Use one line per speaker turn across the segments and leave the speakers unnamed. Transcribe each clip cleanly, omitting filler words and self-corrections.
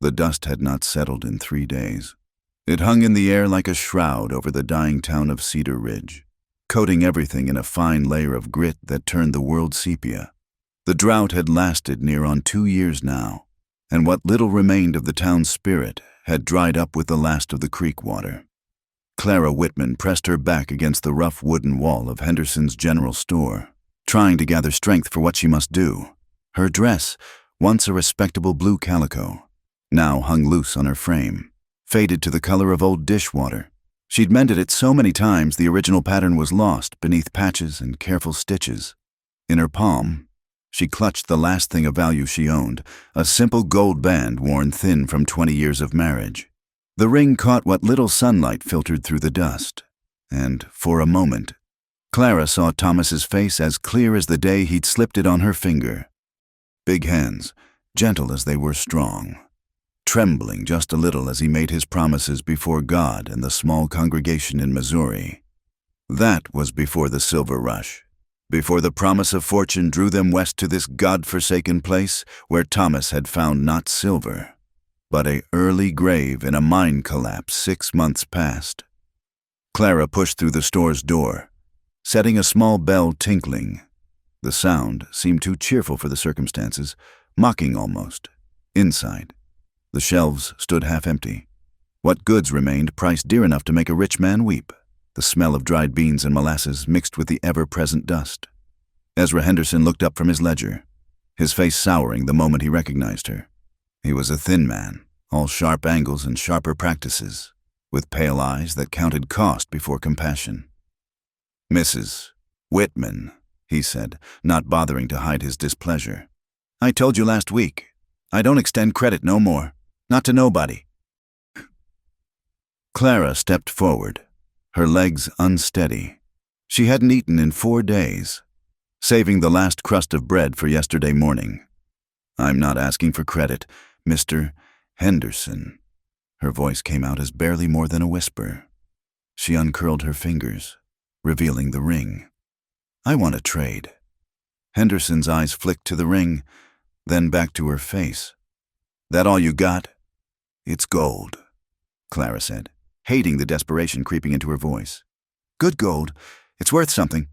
The dust had not settled in 3 days. It hung in the air like a shroud over the dying town of Cedar Ridge, coating everything in a fine layer of grit that turned the world sepia. The drought had lasted near on 2 years now, and what little remained of the town's spirit had dried up with the last of the creek water. Clara Whitman pressed her back against the rough wooden wall of Henderson's general store, trying to gather strength for what she must do. Her dress, once a respectable blue calico, now hung loose on her frame, faded to the color of old dishwater. She'd mended it so many times the original pattern was lost beneath patches and careful stitches. In her palm, she clutched the last thing of value she owned, a simple gold band worn thin from 20 years of marriage. The ring caught what little sunlight filtered through the dust, and, for a moment, Clara saw Thomas's face as clear as the day he'd slipped it on her finger. Big hands, gentle as they were strong, trembling just a little as he made his promises before God and the small congregation in Missouri. That was before the silver rush, before the promise of fortune drew them west to this God-forsaken place where Thomas had found not silver, but an early grave in a mine collapse 6 months past. Clara pushed through the store's door, setting a small bell tinkling. The sound seemed too cheerful for the circumstances, mocking almost. Inside, the shelves stood half empty. What goods remained priced dear enough to make a rich man weep, the smell of dried beans and molasses mixed with the ever-present dust. Ezra Henderson looked up from his ledger, his face souring the moment he recognized her. He was a thin man, all sharp angles and sharper practices, with pale eyes that counted cost before compassion. "Mrs. Whitman," he said, not bothering to hide his displeasure. "I told you last week. I don't extend credit no more. Not to nobody." Clara stepped forward, her legs unsteady. She hadn't eaten in 4 days, saving the last crust of bread for yesterday morning. "I'm not asking for credit, Mr. Henderson." Her voice came out as barely more than a whisper. She uncurled her fingers, revealing the ring. "I want a trade." Henderson's eyes flicked to the ring, then back to her face. "That all you got?" "It's gold," Clara said, hating the desperation creeping into her voice. "Good gold. It's worth something."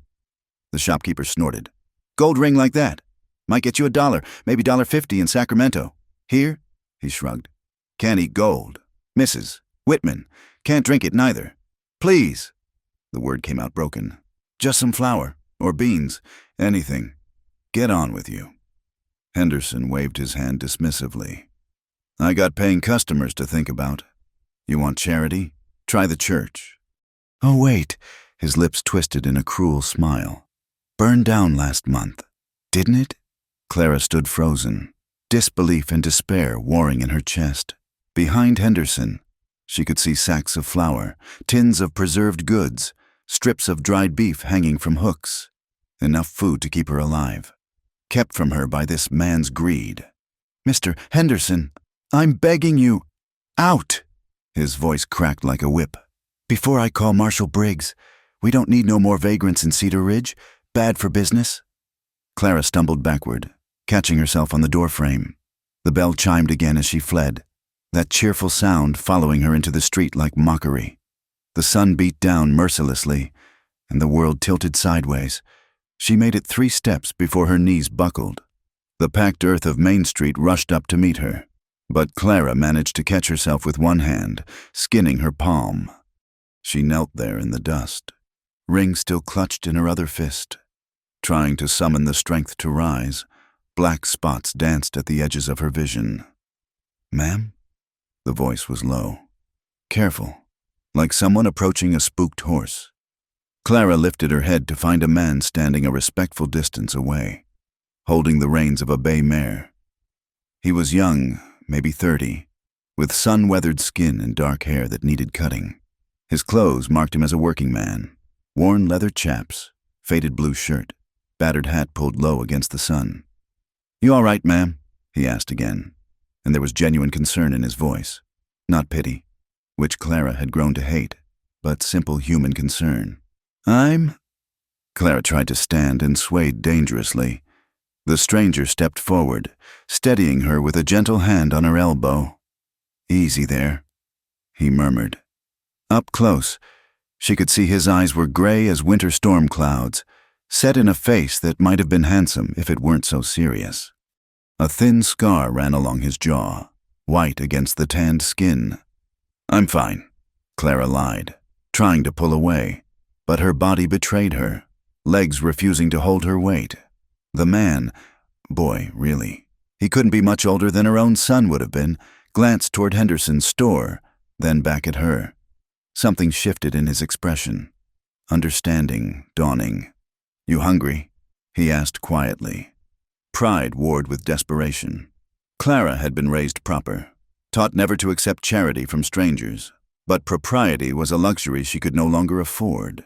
The shopkeeper snorted. "Gold ring like that? Might get you $1, maybe $1.50 in Sacramento. Here?" He shrugged. "Can't eat gold. Mrs. Whitman, can't drink it neither. Please." The word came out broken. "Just some flour, or beans, anything. Get on with you." Henderson waved his hand dismissively. "I got paying customers to think about. You want charity? Try the church." "Oh, wait." His lips twisted in a cruel smile. "Burned down last month, didn't it?" Clara stood frozen, disbelief and despair warring in her chest. Behind Henderson, she could see sacks of flour, tins of preserved goods, strips of dried beef hanging from hooks. Enough food to keep her alive, kept from her by this man's greed. "Mr. Henderson, I'm begging you, out!" His voice cracked like a whip. "Before I call Marshal Briggs, we don't need no more vagrants in Cedar Ridge. Bad for business." Clara stumbled backward, catching herself on the doorframe. The bell chimed again as she fled, that cheerful sound following her into the street like mockery. The sun beat down mercilessly, and the world tilted sideways. She made it 3 steps before her knees buckled. The packed earth of Main Street rushed up to meet her, but Clara managed to catch herself with one hand, skinning her palm. She knelt there in the dust, ring still clutched in her other fist. Trying to summon the strength to rise, black spots danced at the edges of her vision. "Ma'am?" The voice was low, careful, like someone approaching a spooked horse. Clara lifted her head to find a man standing a respectful distance away, holding the reins of a bay mare. He was young, maybe 30, with sun-weathered skin and dark hair that needed cutting. His clothes marked him as a working man, worn leather chaps, faded blue shirt, battered hat pulled low against the sun. "You all right, ma'am?" he asked again, and there was genuine concern in his voice, not pity, which Clara had grown to hate, but simple human concern. Clara tried to stand and swayed dangerously. The stranger stepped forward, steadying her with a gentle hand on her elbow. "Easy there," he murmured. Up close, she could see his eyes were gray as winter storm clouds, set in a face that might have been handsome if it weren't so serious. A thin scar ran along his jaw, white against the tanned skin. "I'm fine," Clara lied, trying to pull away, but her body betrayed her, legs refusing to hold her weight. The man, boy, really, he couldn't be much older than her own son would have been, glanced toward Henderson's store, then back at her. Something shifted in his expression. Understanding dawning. "You hungry?" he asked quietly. Pride warred with desperation. Clara had been raised proper, taught never to accept charity from strangers, but propriety was a luxury she could no longer afford.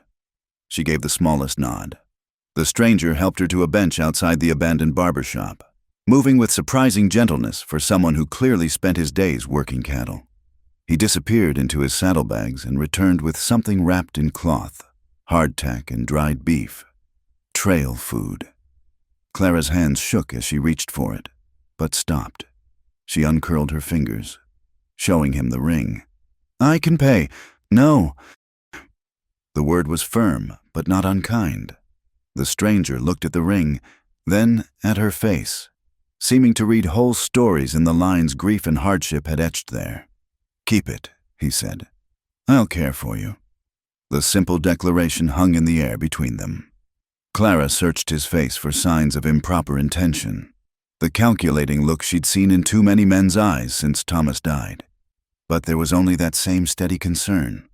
She gave the smallest nod. The stranger helped her to a bench outside the abandoned barber shop, moving with surprising gentleness for someone who clearly spent his days working cattle. He disappeared into his saddlebags and returned with something wrapped in cloth, hardtack and dried beef. Trail food. Clara's hands shook as she reached for it, but stopped. She uncurled her fingers, showing him the ring. "I can pay." "No." The word was firm, but not unkind. The stranger looked at the ring, then at her face, seeming to read whole stories in the lines grief and hardship had etched there. "Keep it," he said. "I'll care for you." The simple declaration hung in the air between them. Clara searched his face for signs of improper intention, the calculating look she'd seen in too many men's eyes since Thomas died. But there was only that same steady concern,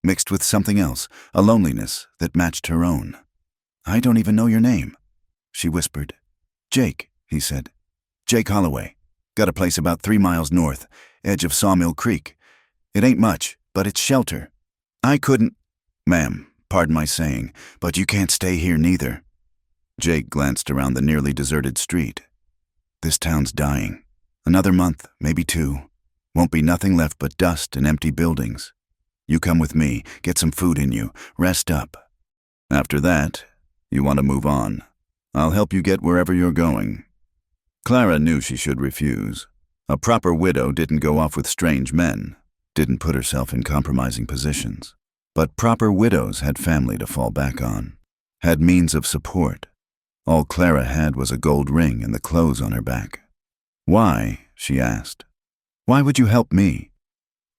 mixed with something else, a loneliness that matched her own. "I don't even know your name," she whispered. "Jake," he said. "Jake Holloway. Got a place about 3 miles north, edge of Sawmill Creek. It ain't much, but it's shelter. I couldn't—" "Ma'am, pardon my saying, but you can't stay here neither." Jake glanced around the nearly deserted street. "This town's dying. Another month, maybe 2. Won't be nothing left but dust and empty buildings. You come with me, get some food in you, rest up. After that, you want to move on. I'll help you get wherever you're going." Clara knew she should refuse. A proper widow didn't go off with strange men, didn't put herself in compromising positions. But proper widows had family to fall back on, had means of support. All Clara had was a gold ring and the clothes on her back. "Why?" she asked. "Why would you help me?"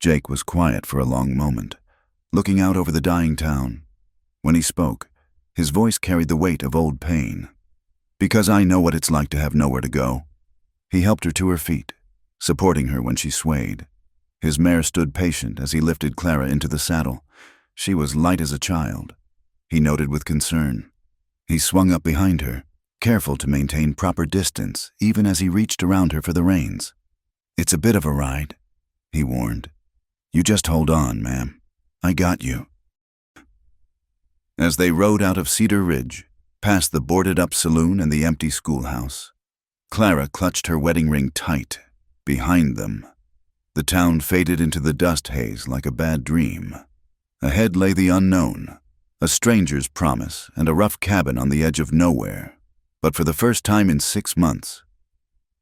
Jake was quiet for a long moment, looking out over the dying town. When he spoke, his voice carried the weight of old pain. "Because I know what it's like to have nowhere to go." He helped her to her feet, supporting her when she swayed. His mare stood patient as he lifted Clara into the saddle. She was light as a child, he noted with concern. He swung up behind her, careful to maintain proper distance even as he reached around her for the reins. "It's a bit of a ride," he warned. "You just hold on, ma'am. I got you." As they rode out of Cedar Ridge, past the boarded-up saloon and the empty schoolhouse, Clara clutched her wedding ring tight, behind them. The town faded into the dust haze like a bad dream. Ahead lay the unknown, a stranger's promise and a rough cabin on the edge of nowhere. But for the first time in 6 months,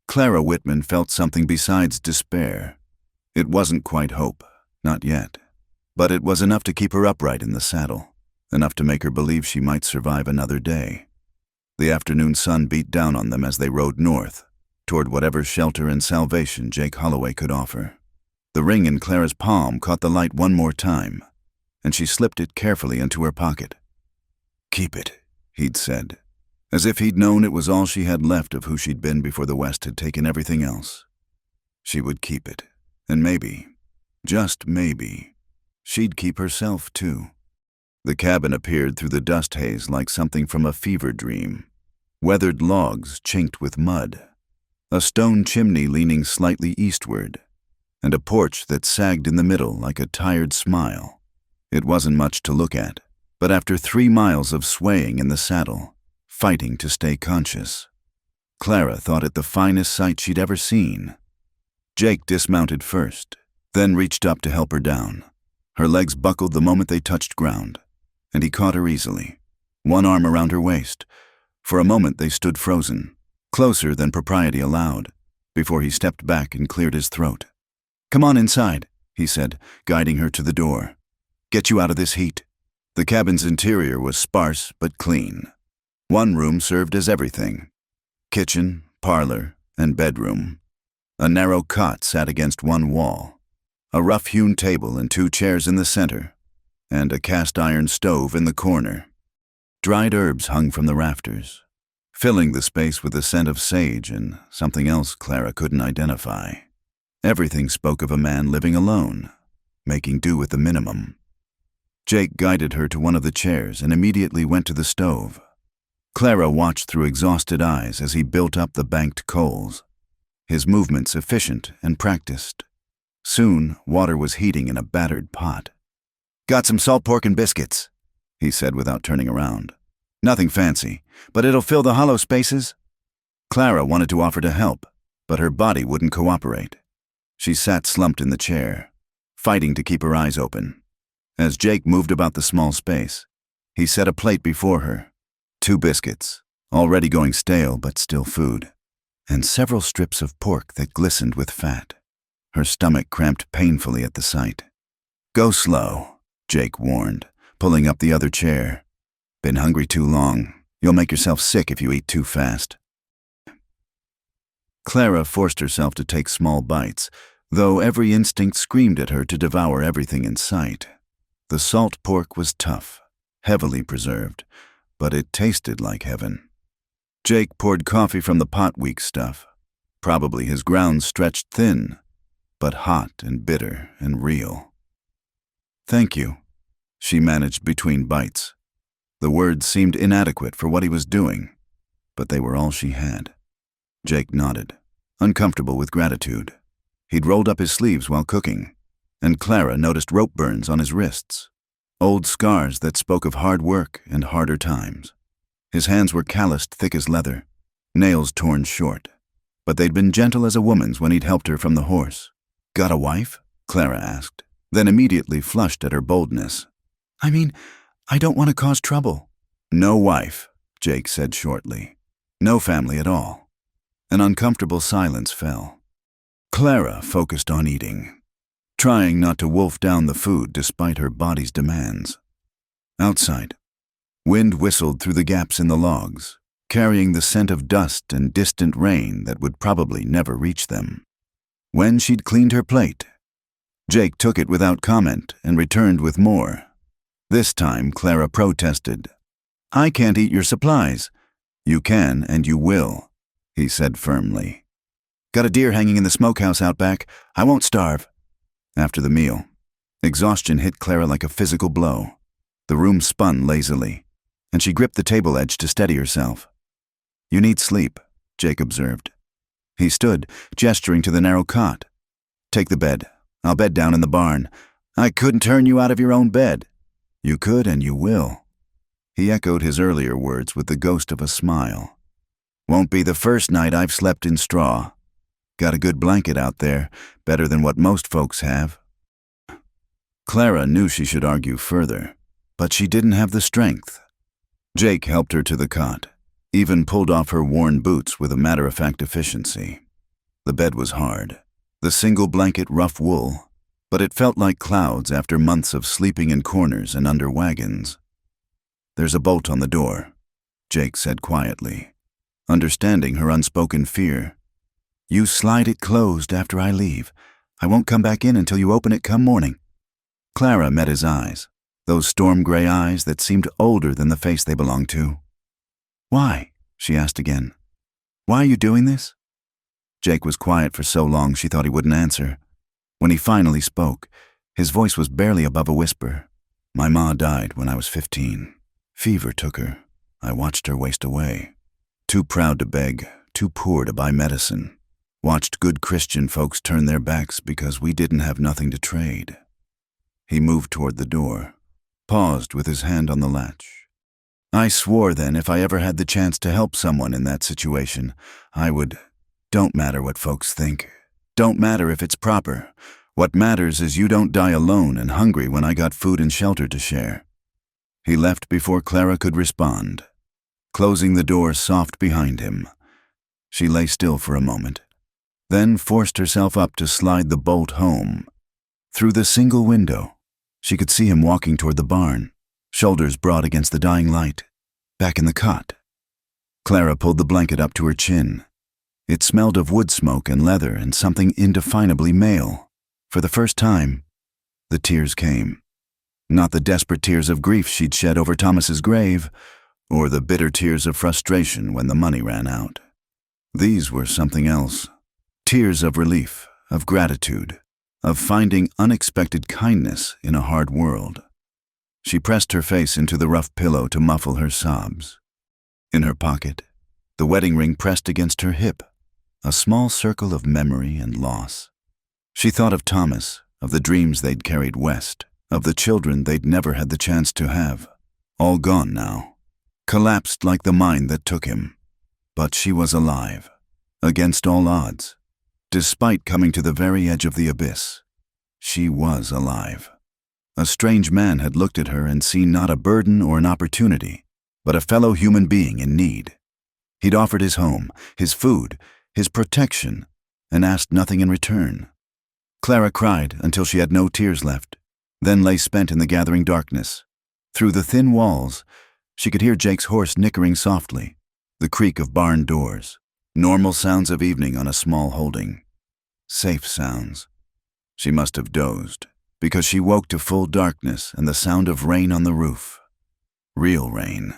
Clara Whitman felt something besides despair. It wasn't quite hope, not yet, but it was enough to keep her upright in the saddle, enough to make her believe she might survive another day. The afternoon sun beat down on them as they rode north, toward whatever shelter and salvation Jake Holloway could offer. The ring in Clara's palm caught the light one more time, and she slipped it carefully into her pocket. "Keep it," he'd said, as if he'd known it was all she had left of who she'd been before the West had taken everything else. She would keep it, and maybe, just maybe, she'd keep herself too. The cabin appeared through the dust haze like something from a fever dream. Weathered logs chinked with mud, a stone chimney leaning slightly eastward, and a porch that sagged in the middle like a tired smile. It wasn't much to look at, but after 3 miles of swaying in the saddle, fighting to stay conscious, Clara thought it the finest sight she'd ever seen. Jake dismounted first, then reached up to help her down. Her legs buckled the moment they touched ground, and he caught her easily, one arm around her waist. For a moment they stood frozen, closer than propriety allowed, before he stepped back and cleared his throat. "Come on inside," he said, guiding her to the door. "Get you out of this heat." The cabin's interior was sparse but clean. One room served as everything: kitchen, parlor, and bedroom. A narrow cot sat against one wall, a rough-hewn table and 2 chairs in the center, and a cast-iron stove in the corner. Dried herbs hung from the rafters, filling the space with a scent of sage and something else Clara couldn't identify. Everything spoke of a man living alone, making do with the minimum. Jake guided her to one of the chairs and immediately went to the stove. Clara watched through exhausted eyes as he built up the banked coals, his movements efficient and practiced. Soon, water was heating in a battered pot. "Got some salt pork and biscuits," he said without turning around. "Nothing fancy, but it'll fill the hollow spaces." Clara wanted to offer to help, but her body wouldn't cooperate. She sat slumped in the chair, fighting to keep her eyes open. As Jake moved about the small space, he set a plate before her. 2 biscuits, already going stale but still food, and several strips of pork that glistened with fat. Her stomach cramped painfully at the sight. "Go slow," Jake warned, pulling up the other chair. "Been hungry too long. You'll make yourself sick if you eat too fast." Clara forced herself to take small bites, though every instinct screamed at her to devour everything in sight. The salt pork was tough, heavily preserved, but it tasted like heaven. Jake poured coffee from the pot weak stuff. Probably his grounds stretched thin, but hot and bitter and real. "Thank you," she managed between bites. The words seemed inadequate for what he was doing, but they were all she had. Jake nodded, uncomfortable with gratitude. He'd rolled up his sleeves while cooking, and Clara noticed rope burns on his wrists, old scars that spoke of hard work and harder times. His hands were calloused thick as leather, nails torn short, but they'd been gentle as a woman's when he'd helped her from the horse. "Got a wife?" Clara asked, then immediately flushed at her boldness. "I mean, I don't want to cause trouble." "No wife," Jake said shortly. "No family at all." An uncomfortable silence fell. Clara focused on eating, trying not to wolf down the food despite her body's demands. Outside, wind whistled through the gaps in the logs, carrying the scent of dust and distant rain that would probably never reach them. When she'd cleaned her plate, Jake took it without comment and returned with more. This time, Clara protested. "I can't eat your supplies." "You can and you will," he said firmly. "Got a deer hanging in the smokehouse out back. I won't starve." After the meal, exhaustion hit Clara like a physical blow. The room spun lazily, and she gripped the table edge to steady herself. "You need sleep," Jake observed. He stood, gesturing to the narrow cot. "Take the bed. I'll bed down in the barn." "I couldn't turn you out of your own bed." "You could and you will." He echoed his earlier words with the ghost of a smile. "Won't be the first night I've slept in straw. Got a good blanket out there, better than what most folks have." Clara knew she should argue further, but she didn't have the strength. Jake helped her to the cot, even pulled off her worn boots with a matter-of-fact efficiency. The bed was hard, the single blanket rough wool, but it felt like clouds after months of sleeping in corners and under wagons. "There's a bolt on the door," Jake said quietly, understanding her unspoken fear. "You slide it closed after I leave. I won't come back in until you open it come morning." Clara met his eyes, those storm-gray eyes that seemed older than the face they belonged to. "Why?" she asked again. "Why are you doing this?" Jake was quiet for so long she thought he wouldn't answer. When he finally spoke, his voice was barely above a whisper. "My ma died when I was 15. Fever took her. I watched her waste away. Too proud to beg, too poor to buy medicine. Watched good Christian folks turn their backs because we didn't have nothing to trade." He moved toward the door, paused with his hand on the latch. "I swore then if I ever had the chance to help someone in that situation, I would. Don't matter what folks think. Don't matter if it's proper. What matters is you don't die alone and hungry when I got food and shelter to share." He left before Clara could respond, closing the door soft behind him. She lay still for a moment, then forced herself up to slide the bolt home. Through the single window, she could see him walking toward the barn, shoulders broad against the dying light, back in the cot. Clara pulled the blanket up to her chin. It smelled of wood smoke and leather and something indefinably male. For the first time, the tears came. Not the desperate tears of grief she'd shed over Thomas's grave, or the bitter tears of frustration when the money ran out. These were something else. Tears of relief, of gratitude, of finding unexpected kindness in a hard world. She pressed her face into the rough pillow to muffle her sobs. In her pocket, the wedding ring pressed against her hip, a small circle of memory and loss. She thought of Thomas, of the dreams they'd carried west, of the children they'd never had the chance to have. All gone now, collapsed like the mine that took him. But she was alive, against all odds. Despite coming to the very edge of the abyss, she was alive. A strange man had looked at her and seen not a burden or an opportunity, but a fellow human being in need. He'd offered his home, his food, his protection, and asked nothing in return. Clara cried until she had no tears left, then lay spent in the gathering darkness. Through the thin walls, she could hear Jake's horse nickering softly, the creak of barn doors, normal sounds of evening on a small holding. Safe sounds. She must have dozed, because she woke to full darkness and the sound of rain on the roof. Real rain.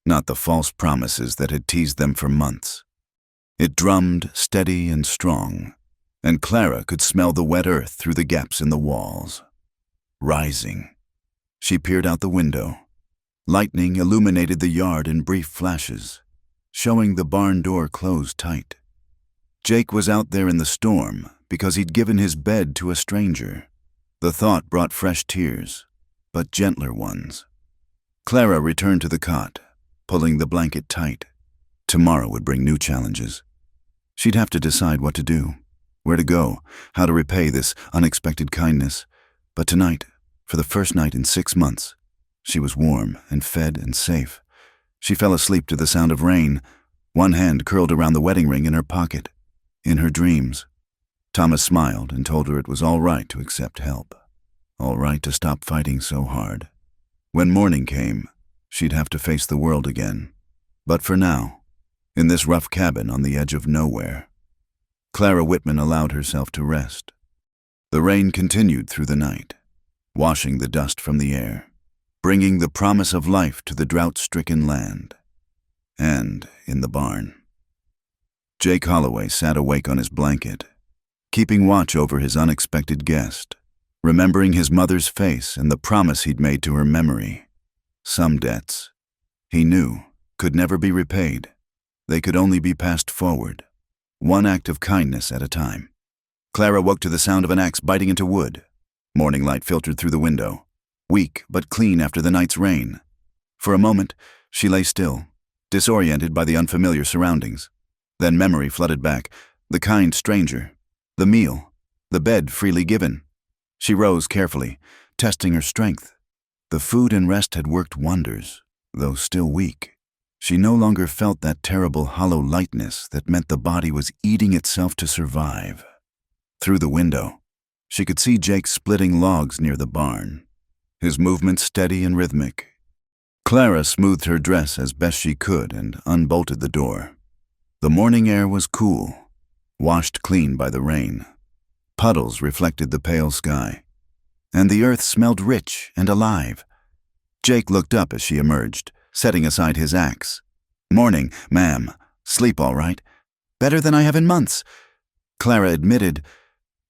Not the false promises that had teased them for months. It drummed steady and strong, and Clara could smell the wet earth through the gaps in the walls. Rising. She peered out the window. Lightning illuminated the yard in brief flashes, showing the barn door closed tight. Jake was out there in the storm because he'd given his bed to a stranger. The thought brought fresh tears, but gentler ones. Clara returned to the cot, pulling the blanket tight. Tomorrow would bring new challenges. She'd have to decide what to do, where to go, how to repay this unexpected kindness. But tonight, for the first night in 6 months, she was warm and fed and safe. She fell asleep to the sound of rain, one hand curled around the wedding ring in her pocket. In her dreams, Thomas smiled and told her it was all right to accept help, all right to stop fighting so hard. When morning came, she'd have to face the world again. But for now, in this rough cabin on the edge of nowhere, Clara Whitman allowed herself to rest. The rain continued through the night, washing the dust from the air, bringing the promise of life to the drought-stricken land. And in the barn, Jake Holloway sat awake on his blanket, keeping watch over his unexpected guest, remembering his mother's face and the promise he'd made to her memory. Some debts, he knew, could never be repaid. They could only be passed forward, one act of kindness at a time. Clara woke to the sound of an axe biting into wood. Morning light filtered through the window, weak but clean after the night's rain. For a moment, she lay still, disoriented by the unfamiliar surroundings. Then memory flooded back, the kind stranger, the meal, the bed freely given. She rose carefully, testing her strength. The food and rest had worked wonders, though still weak. She no longer felt that terrible hollow lightness that meant the body was eating itself to survive. Through the window, she could see Jake splitting logs near the barn, his movements steady and rhythmic. Clara smoothed her dress as best she could and unbolted the door. The morning air was cool, washed clean by the rain. Puddles reflected the pale sky, and the earth smelled rich and alive. Jake looked up as she emerged, setting aside his axe. "Morning, ma'am. Sleep all right?" "Better than I have in months," Clara admitted.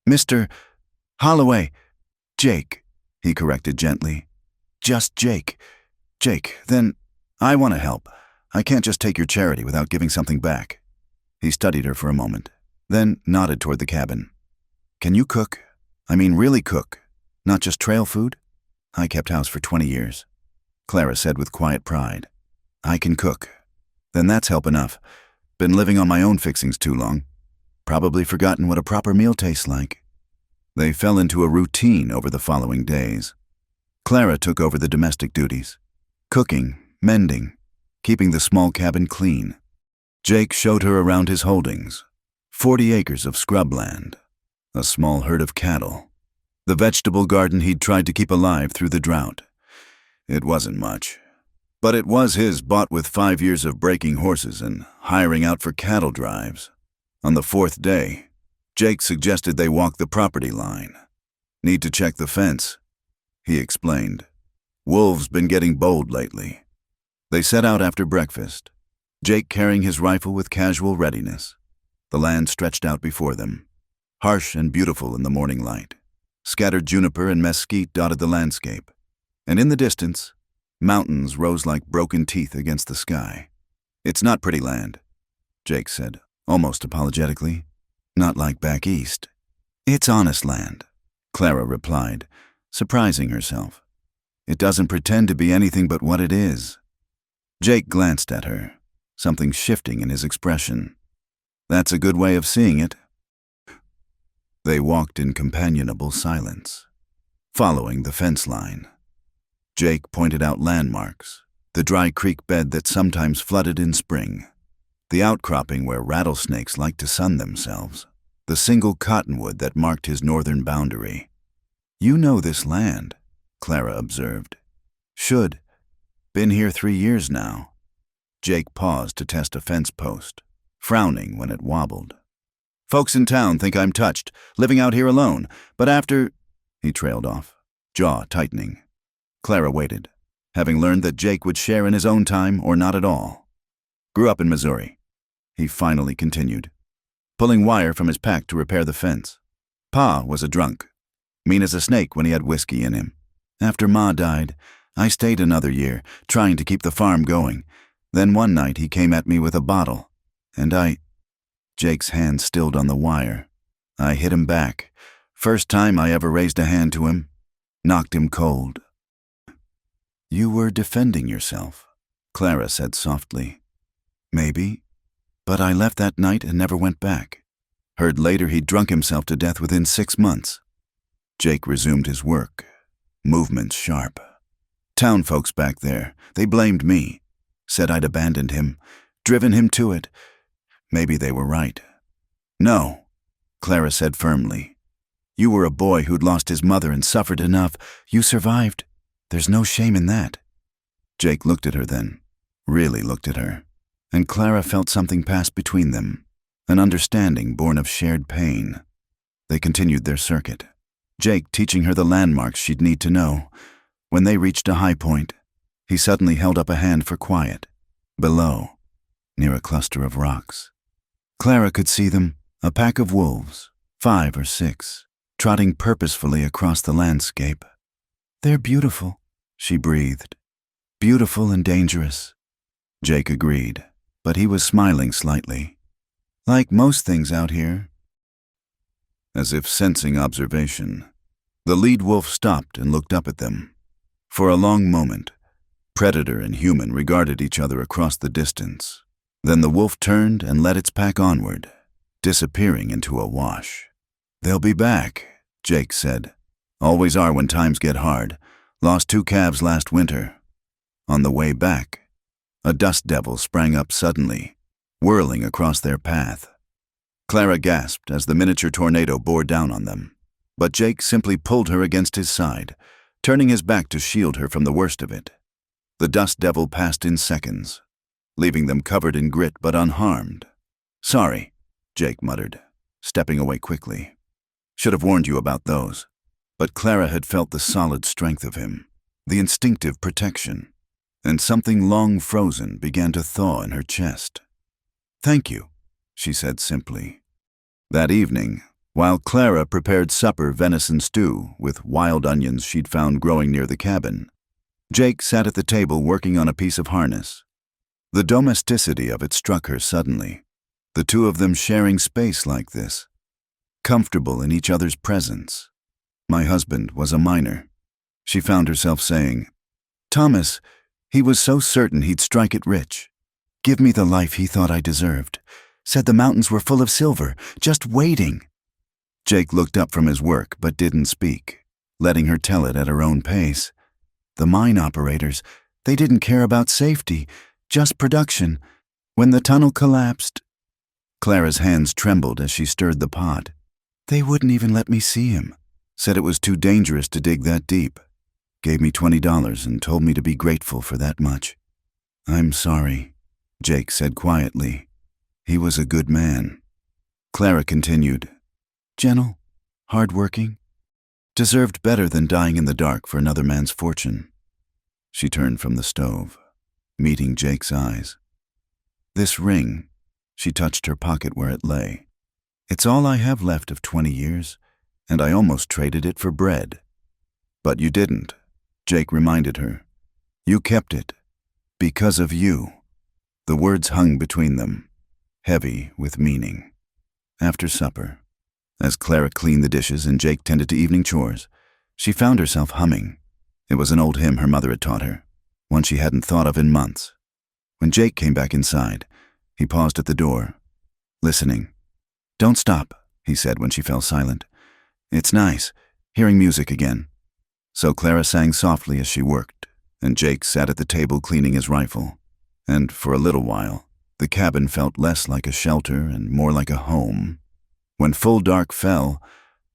"Mr. Holloway." "Jake," he corrected gently. "Just Jake." "Jake, then I want to help. I can't just take your charity without giving something back." He studied her for a moment, then nodded toward the cabin. "Can you cook? I mean really cook, not just trail food?" "I kept house for 20 years," Clara said with quiet pride. "I can cook." "Then that's help enough. Been living on my own fixings too long. Probably forgotten what a proper meal tastes like." They fell into a routine over the following days. Clara took over the domestic duties, cooking, mending, keeping the small cabin clean. Jake showed her around his holdings, 40 acres of scrubland, a small herd of cattle, the vegetable garden he'd tried to keep alive through the drought. It wasn't much, but it was his, bought with 5 years of breaking horses and hiring out for cattle drives. On the 4th day, Jake suggested they walk the property line. Need to check the fence, he explained. Wolves been getting bold lately. They set out after breakfast, Jake carrying his rifle with casual readiness. The land stretched out before them, harsh and beautiful in the morning light. Scattered juniper and mesquite dotted the landscape, and in the distance, mountains rose like broken teeth against the sky. "It's not pretty land," Jake said, almost apologetically. "Not like back east." "It's honest land," Clara replied, surprising herself. "It doesn't pretend to be anything but what it is." Jake glanced at her, something shifting in his expression. "That's a good way of seeing it." They walked in companionable silence, following the fence line. Jake pointed out landmarks, the dry creek bed that sometimes flooded in spring, the outcropping where rattlesnakes liked to sun themselves, the single cottonwood that marked his northern boundary. "You know this land," Clara observed. "Should. Been here 3 years now." Jake paused to test a fence post, frowning when it wobbled. "Folks in town think I'm touched, living out here alone, but after—" He trailed off, jaw tightening. Clara waited, having learned that Jake would share in his own time or not at all. "Grew up in Missouri," he finally continued, pulling wire from his pack to repair the fence. "Pa was a drunk, mean as a snake when he had whiskey in him. After Ma died, I stayed another year, trying to keep the farm going. Then one night he came at me with a bottle, and Jake's hand stilled on the wire. I hit him back. First time I ever raised a hand to him. Knocked him cold." "You were defending yourself," Clara said softly. "Maybe, but I left that night and never went back. Heard later he'd drunk himself to death within 6 months. Jake resumed his work, movements sharp. "Town folks back there, they blamed me. Said I'd abandoned him, driven him to it. Maybe they were right." "No," Clara said firmly. "You were a boy who'd lost his mother and suffered enough. You survived. There's no shame in that." Jake looked at her then, really looked at her, and Clara felt something pass between them, an understanding born of shared pain. They continued their circuit, Jake teaching her the landmarks she'd need to know. When they reached a high point, he suddenly held up a hand for quiet. Below, near a cluster of rocks, Clara could see them, a pack of wolves, 5 or 6, trotting purposefully across the landscape. "They're beautiful," she breathed. "Beautiful and dangerous." Jake agreed, but he was smiling slightly. "Like most things out here." As if sensing observation, the lead wolf stopped and looked up at them. For a long moment, predator and human regarded each other across the distance. Then the wolf turned and led its pack onward, disappearing into a wash. "They'll be back," Jake said. "Always are when times get hard. Lost 2 calves last winter." On the way back, a dust devil sprang up suddenly, whirling across their path. Clara gasped as the miniature tornado bore down on them, but Jake simply pulled her against his side, turning his back to shield her from the worst of it. The dust devil passed in seconds, leaving them covered in grit but unharmed. "Sorry," Jake muttered, stepping away quickly. "Should have warned you about those." But Clara had felt the solid strength of him, the instinctive protection, and something long frozen began to thaw in her chest. "Thank you," she said simply. That evening, while Clara prepared supper venison stew with wild onions she'd found growing near the cabin, Jake sat at the table working on a piece of harness. The domesticity of it struck her suddenly, the two of them sharing space like this, comfortable in each other's presence. "My husband was a miner," she found herself saying. "Thomas, he was so certain he'd strike it rich. Give me the life he thought I deserved. Said the mountains were full of silver, just waiting." Jake looked up from his work but didn't speak, letting her tell it at her own pace. "The mine operators, they didn't care about safety, just production. When the tunnel collapsed..." Clara's hands trembled as she stirred the pot. They wouldn't even let me see him. Said it was too dangerous to dig that deep. Gave me $20 and told me to be grateful for that much. I'm sorry, Jake said quietly. He was a good man. Clara continued. Gentle, hard-working. Deserved better than dying in the dark for another man's fortune. She turned from the stove, meeting Jake's eyes. This ring, she touched her pocket where it lay. It's all I have left of 20 years, and I almost traded it for bread. But you didn't, Jake reminded her. You kept it. Because of you. The words hung between them, heavy with meaning. After supper, as Clara cleaned the dishes and Jake tended to evening chores, she found herself humming. It was an old hymn her mother had taught her, one she hadn't thought of in months. When Jake came back inside, he paused at the door, listening. Don't stop, he said when she fell silent. It's nice, hearing music again. So Clara sang softly as she worked, and Jake sat at the table cleaning his rifle. And for a little while, the cabin felt less like a shelter and more like a home. When full dark fell,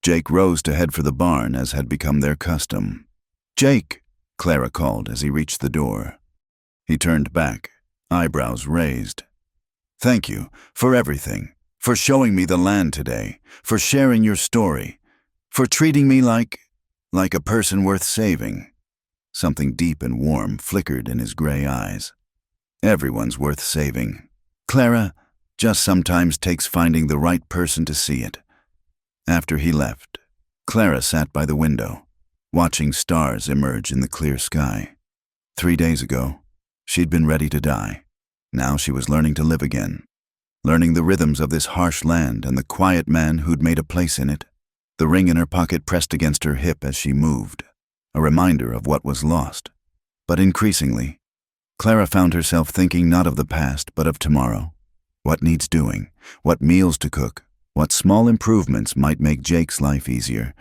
Jake rose to head for the barn as had become their custom. Jake, Clara called as he reached the door. He turned back, eyebrows raised. Thank you for everything, for showing me the land today, for sharing your story, for treating me like a person worth saving. Something deep and warm flickered in his gray eyes. Everyone's worth saving. Clara, just sometimes takes finding the right person to see it. After he left, Clara sat by the window, watching stars emerge in the clear sky. 3 days ago, she'd been ready to die. Now she was learning to live again, learning the rhythms of this harsh land and the quiet man who'd made a place in it. The ring in her pocket pressed against her hip as she moved, a reminder of what was lost. But increasingly, Clara found herself thinking not of the past but of tomorrow. What needs doing, what meals to cook, what small improvements might make Jake's life easier.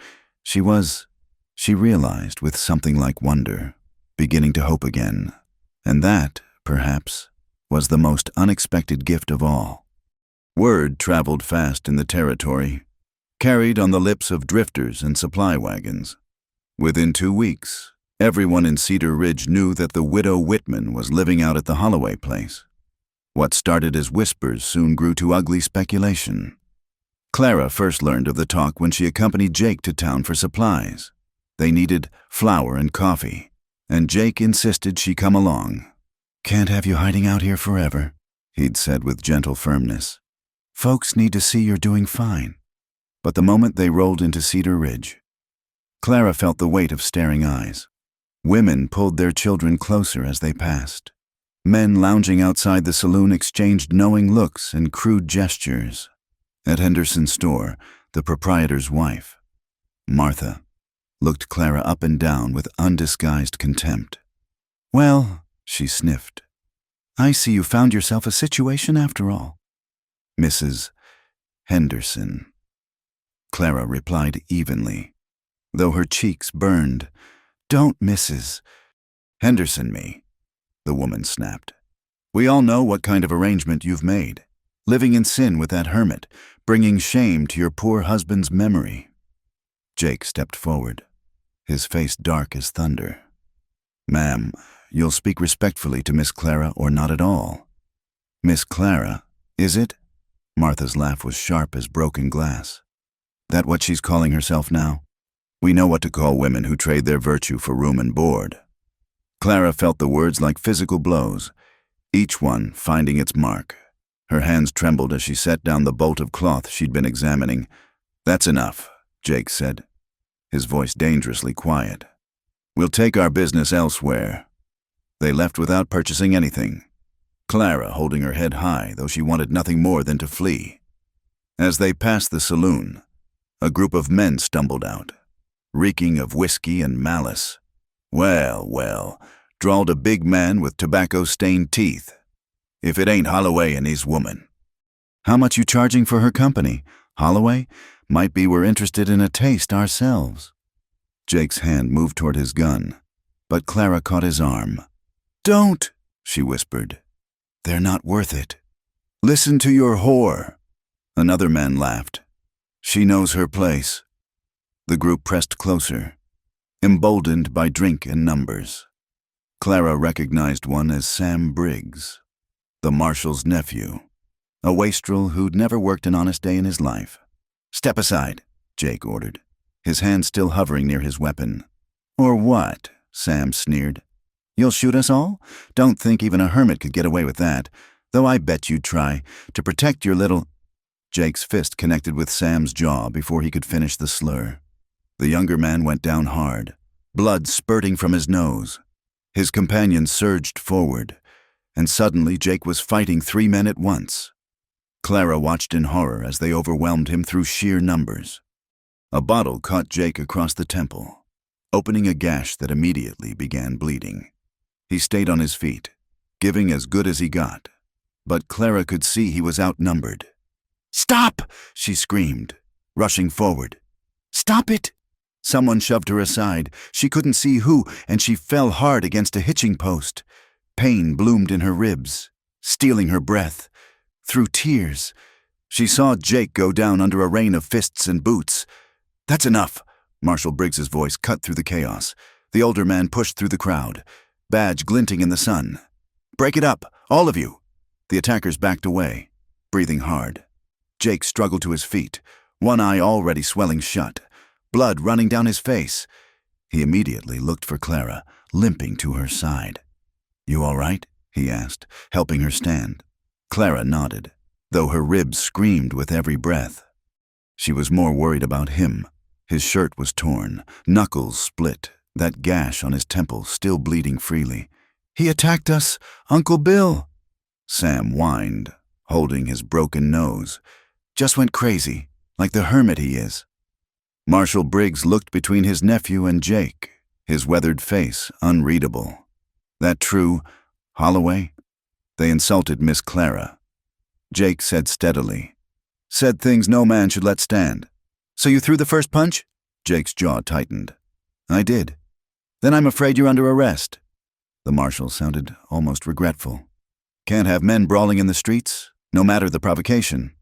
She realized with something like wonder, beginning to hope again. And that, perhaps, was the most unexpected gift of all. Word traveled fast in the territory, carried on the lips of drifters and supply wagons. Within 2 weeks, everyone in Cedar Ridge knew that the widow Whitman was living out at the Holloway place. What started as whispers soon grew to ugly speculation. Clara first learned of the talk when she accompanied Jake to town for supplies. They needed flour and coffee, and Jake insisted she come along. Can't have you hiding out here forever, he'd said with gentle firmness. Folks need to see you're doing fine. But the moment they rolled into Cedar Ridge, Clara felt the weight of staring eyes. Women pulled their children closer as they passed. Men lounging outside the saloon exchanged knowing looks and crude gestures. At Henderson's store, the proprietor's wife, Martha, looked Clara up and down with undisguised contempt. Well, she sniffed, I see you found yourself a situation after all. Mrs. Henderson, Clara replied evenly, though her cheeks burned. Don't Mrs. Henderson me, the woman snapped. We all know what kind of arrangement you've made, living in sin with that hermit, bringing shame to your poor husband's memory. Jake stepped forward, his face dark as thunder. Ma'am, you'll speak respectfully to Miss Clara or not at all. Miss Clara, is it? Martha's laugh was sharp as broken glass. That what she's calling herself now? We know what to call women who trade their virtue for room and board. Clara felt the words like physical blows, each one finding its mark. Her hands trembled as she set down the bolt of cloth she'd been examining. That's enough, Jake said, his voice dangerously quiet. We'll take our business elsewhere. They left without purchasing anything, Clara holding her head high, though she wanted nothing more than to flee. As they passed the saloon, a group of men stumbled out, reeking of whiskey and malice. Well, drawled a big man with tobacco-stained teeth. If it ain't Holloway and his woman. How much you charging for her company? Holloway? Might be we're interested in a taste ourselves. Jake's hand moved toward his gun, but Clara caught his arm. Don't, she whispered. They're not worth it. Listen to your whore, Another man laughed. She knows her place. The group pressed closer, emboldened by drink and numbers. Clara recognized one as Sam Briggs, the marshal's nephew, a wastrel who'd never worked an honest day in his life. "Step aside," Jake ordered, his hand still hovering near his weapon. "Or what?" Sam sneered. "You'll shoot us all? Don't think even a hermit could get away with that, though I bet you'd try, to protect your little—" Jake's fist connected with Sam's jaw before he could finish the slur. The younger man went down hard, blood spurting from his nose. His companion surged forward, and suddenly Jake was fighting 3 men at once. Clara watched in horror as they overwhelmed him through sheer numbers. A bottle caught Jake across the temple, opening a gash that immediately began bleeding. He stayed on his feet, giving as good as he got, but Clara could see he was outnumbered. "Stop!" she screamed, rushing forward. "Stop it!" Someone shoved her aside. She couldn't see who, and she fell hard against a hitching post. Pain bloomed in her ribs, stealing her breath. Through tears, she saw Jake go down under a rain of fists and boots. "That's enough," Marshal Briggs's voice cut through the chaos. The older man pushed through the crowd, badge glinting in the sun. "Break it up, all of you." The attackers backed away, breathing hard. Jake struggled to his feet, one eye already swelling shut, blood running down his face. He immediately looked for Clara, limping to her side. "You all right?" he asked, helping her stand. Clara nodded, though her ribs screamed with every breath. She was more worried about him. His shirt was torn, knuckles split, that gash on his temple still bleeding freely. "He attacked us, Uncle Bill," Sam whined, holding his broken nose. "Just went crazy, like the hermit he is." Marshal Briggs looked between his nephew and Jake, his weathered face unreadable. "That true, Holloway?" They insulted Miss Clara. Jake said steadily, "Said things no man should let stand." "So you threw the first punch?" Jake's jaw tightened. "I did." "Then I'm afraid you're under arrest." The marshal sounded almost regretful. "Can't have men brawling in the streets, no matter the provocation."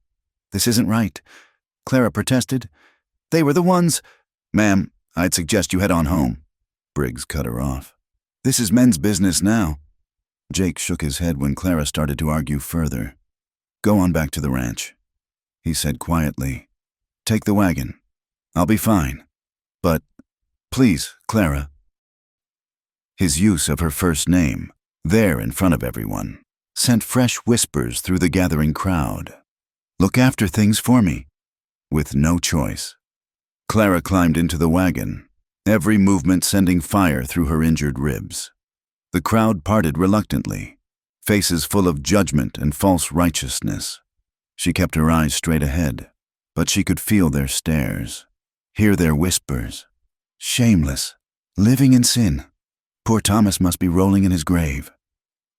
"This isn't right," Clara protested. "They were the ones—" "Ma'am, I'd suggest you head on home." Briggs cut her off. "This is men's business now." Jake shook his head when Clara started to argue further. "Go on back to the ranch," he said quietly. "Take the wagon. I'll be fine. But, please, Clara." His use of her first name, there in front of everyone, sent fresh whispers through the gathering crowd. "Look after things for me." With no choice, Clara climbed into the wagon, every movement sending fire through her injured ribs. The crowd parted reluctantly, faces full of judgment and false righteousness. She kept her eyes straight ahead, but she could feel their stares, hear their whispers. Shameless, living in sin. Poor Thomas must be rolling in his grave.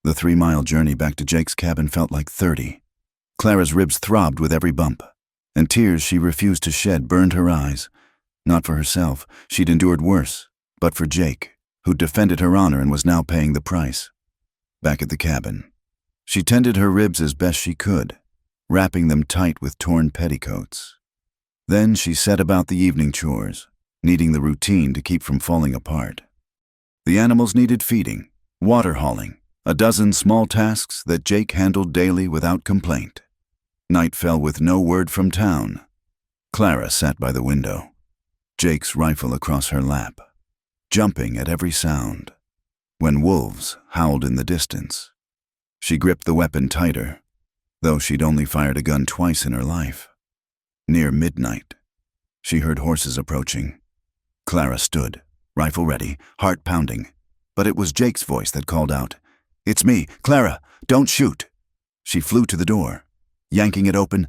The 3-mile journey back to Jake's cabin felt like 30. Clara's ribs throbbed with every bump, and tears she refused to shed burned her eyes. Not for herself, she'd endured worse, but for Jake, who'd defended her honor and was now paying the price. Back at the cabin, she tended her ribs as best she could, wrapping them tight with torn petticoats. Then she set about the evening chores, needing the routine to keep from falling apart. The animals needed feeding, water hauling, a dozen small tasks that Jake handled daily without complaint. Night fell with no word from town. Clara sat by the window, Jake's rifle across her lap, jumping at every sound. When wolves howled in the distance, she gripped the weapon tighter, though she'd only fired a gun twice in her life. Near midnight, she heard horses approaching. Clara stood, rifle ready, heart pounding, but it was Jake's voice that called out, "It's me, Clara, don't shoot." She flew to the door. Yanking it open,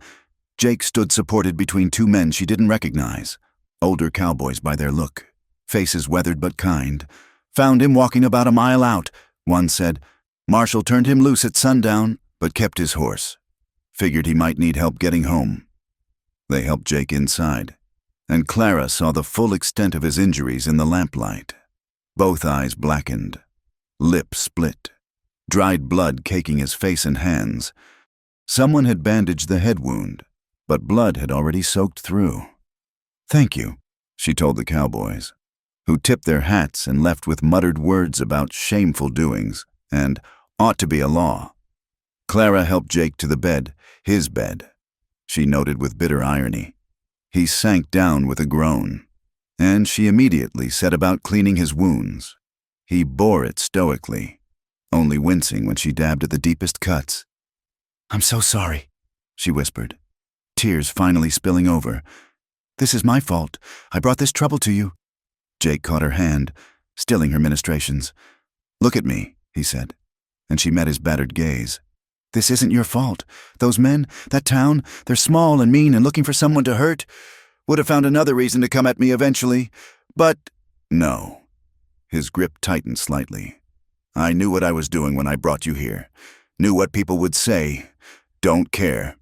Jake stood supported between 2 men she didn't recognize, older cowboys by their look, faces weathered but kind. "Found him walking about a mile out," one said. "Marshal turned him loose at sundown, but kept his horse. Figured he might need help getting home." They helped Jake inside, and Clara saw the full extent of his injuries in the lamplight. Both eyes blackened, lip split, dried blood caking his face and hands. Someone had bandaged the head wound, but blood had already soaked through. "Thank you," she told the cowboys, who tipped their hats and left with muttered words about shameful doings and ought to be a law. Clara helped Jake to the bed, his bed. She noted with bitter irony. He sank down with a groan, and she immediately set about cleaning his wounds. He bore it stoically, only wincing when she dabbed at the deepest cuts. "I'm so sorry," she whispered, tears finally spilling over. "This is my fault. I brought this trouble to you." Jake caught her hand, stilling her ministrations. "Look at me," he said, and she met his battered gaze. "This isn't your fault. Those men, that town, they're small and mean and looking for someone to hurt. Would have found another reason to come at me eventually. But no." His grip tightened slightly. "I knew what I was doing when I brought you here. Knew what people would say. Don't care."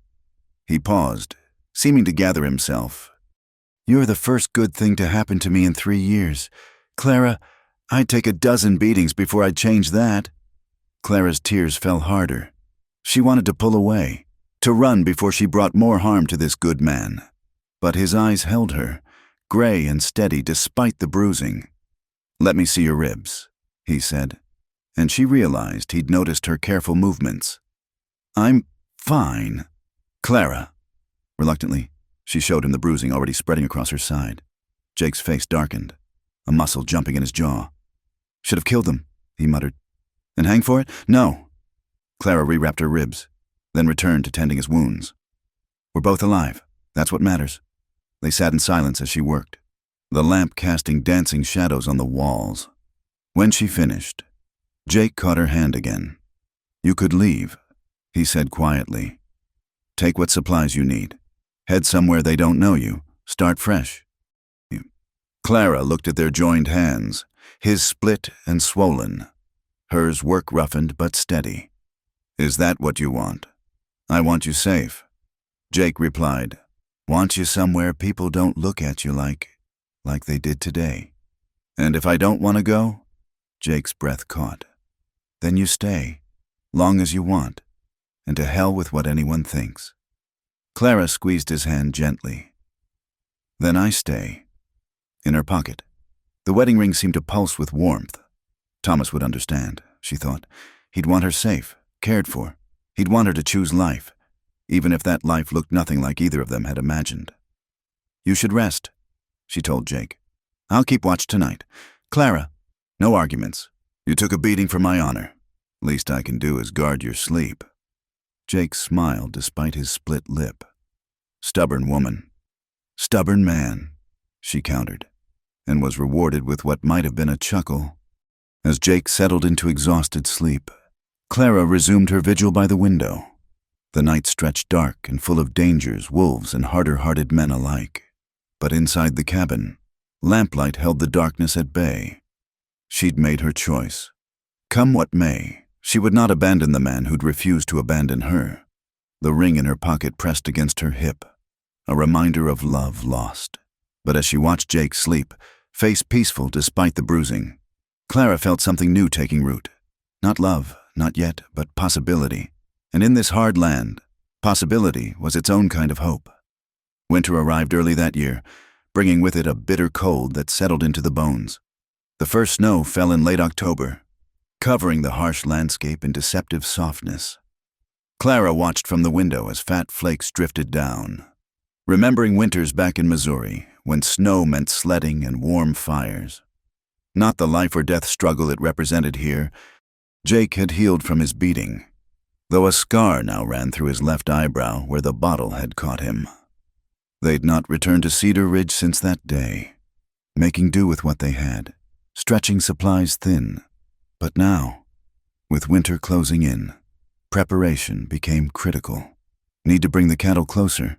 He paused, seeming to gather himself. "You're the first good thing to happen to me in 3 years. Clara, I'd take a dozen beatings before I'd change that." Clara's tears fell harder. She wanted to pull away, to run before she brought more harm to this good man. But his eyes held her, gray and steady despite the bruising. "Let me see your ribs," he said, and she realized he'd noticed her careful movements. "I'm fine." "Clara." Reluctantly, she showed him the bruising already spreading across her side. Jake's face darkened, a muscle jumping in his jaw. "Should have killed them," he muttered. "And hang for it? No." Clara rewrapped her ribs, then returned to tending his wounds. "We're both alive. That's what matters." They sat in silence as she worked, the lamp casting dancing shadows on the walls. When she finished, Jake caught her hand again. "You could leave," he said quietly. "Take what supplies you need. Head somewhere they don't know you. Start fresh." Clara looked at their joined hands, his split and swollen, hers work-roughened but steady. "Is that what you want?" "I want you safe." Jake replied, "Want you somewhere people don't look at you like they did today." "And if I don't want to go?" Jake's breath caught. "Then you stay, long as you want, and to hell with what anyone thinks." Clara squeezed his hand gently. "Then I stay." In her pocket, the wedding ring seemed to pulse with warmth. Thomas would understand, she thought. He'd want her safe, cared for. He'd want her to choose life, even if that life looked nothing like either of them had imagined. "You should rest," she told Jake. "I'll keep watch tonight. Clara, no arguments. You took a beating for my honor. Least I can do is guard your sleep." Jake smiled despite his split lip. "Stubborn woman." "Stubborn man," she countered, and was rewarded with what might have been a chuckle. As Jake settled into exhausted sleep, Clara resumed her vigil by the window. The night stretched dark and full of dangers, wolves and harder-hearted men alike. But inside the cabin, lamplight held the darkness at bay. She'd made her choice. Come what may, she would not abandon the man who'd refused to abandon her. The ring in her pocket pressed against her hip, a reminder of love lost. But as she watched Jake sleep, face peaceful despite the bruising, Clara felt something new taking root. Not love, not yet, but possibility. And in this hard land, possibility was its own kind of hope. Winter arrived early that year, bringing with it a bitter cold that settled into the bones. The first snow fell in late October, covering the harsh landscape in deceptive softness. Clara watched from the window as fat flakes drifted down, remembering winters back in Missouri, when snow meant sledding and warm fires. Not the life-or-death struggle it represented here. Jake had healed from his beating, though a scar now ran through his left eyebrow where the bottle had caught him. They'd not returned to Cedar Ridge since that day, making do with what they had, stretching supplies thin. But now, with winter closing in, preparation became critical. "Need to bring the cattle closer,"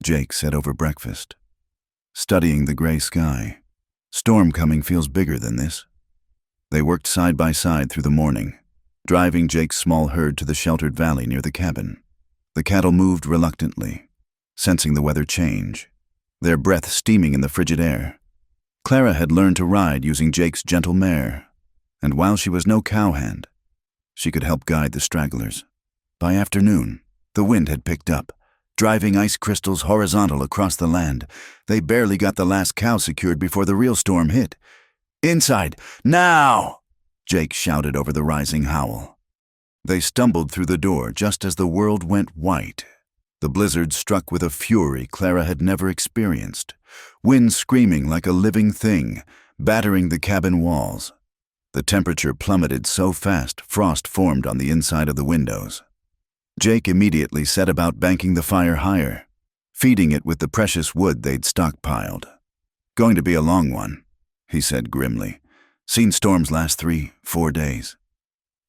Jake said over breakfast, studying the gray sky. "Storm coming feels bigger than this." They worked side by side through the morning, driving Jake's small herd to the sheltered valley near the cabin. The cattle moved reluctantly, sensing the weather change, their breath steaming in the frigid air. Clara had learned to ride using Jake's gentle mare, and while she was no cowhand, she could help guide the stragglers. By afternoon, the wind had picked up, driving ice crystals horizontal across the land. They barely got the last cow secured before the real storm hit. "Inside, now!" Jake shouted over the rising howl. They stumbled through the door just as the world went white. The blizzard struck with a fury Clara had never experienced, wind screaming like a living thing, battering the cabin walls. The temperature plummeted so fast frost formed on the inside of the windows. Jake immediately set about banking the fire higher, feeding it with the precious wood they'd stockpiled. "Going to be a long one," he said grimly. "Seen storms last 3-4 days."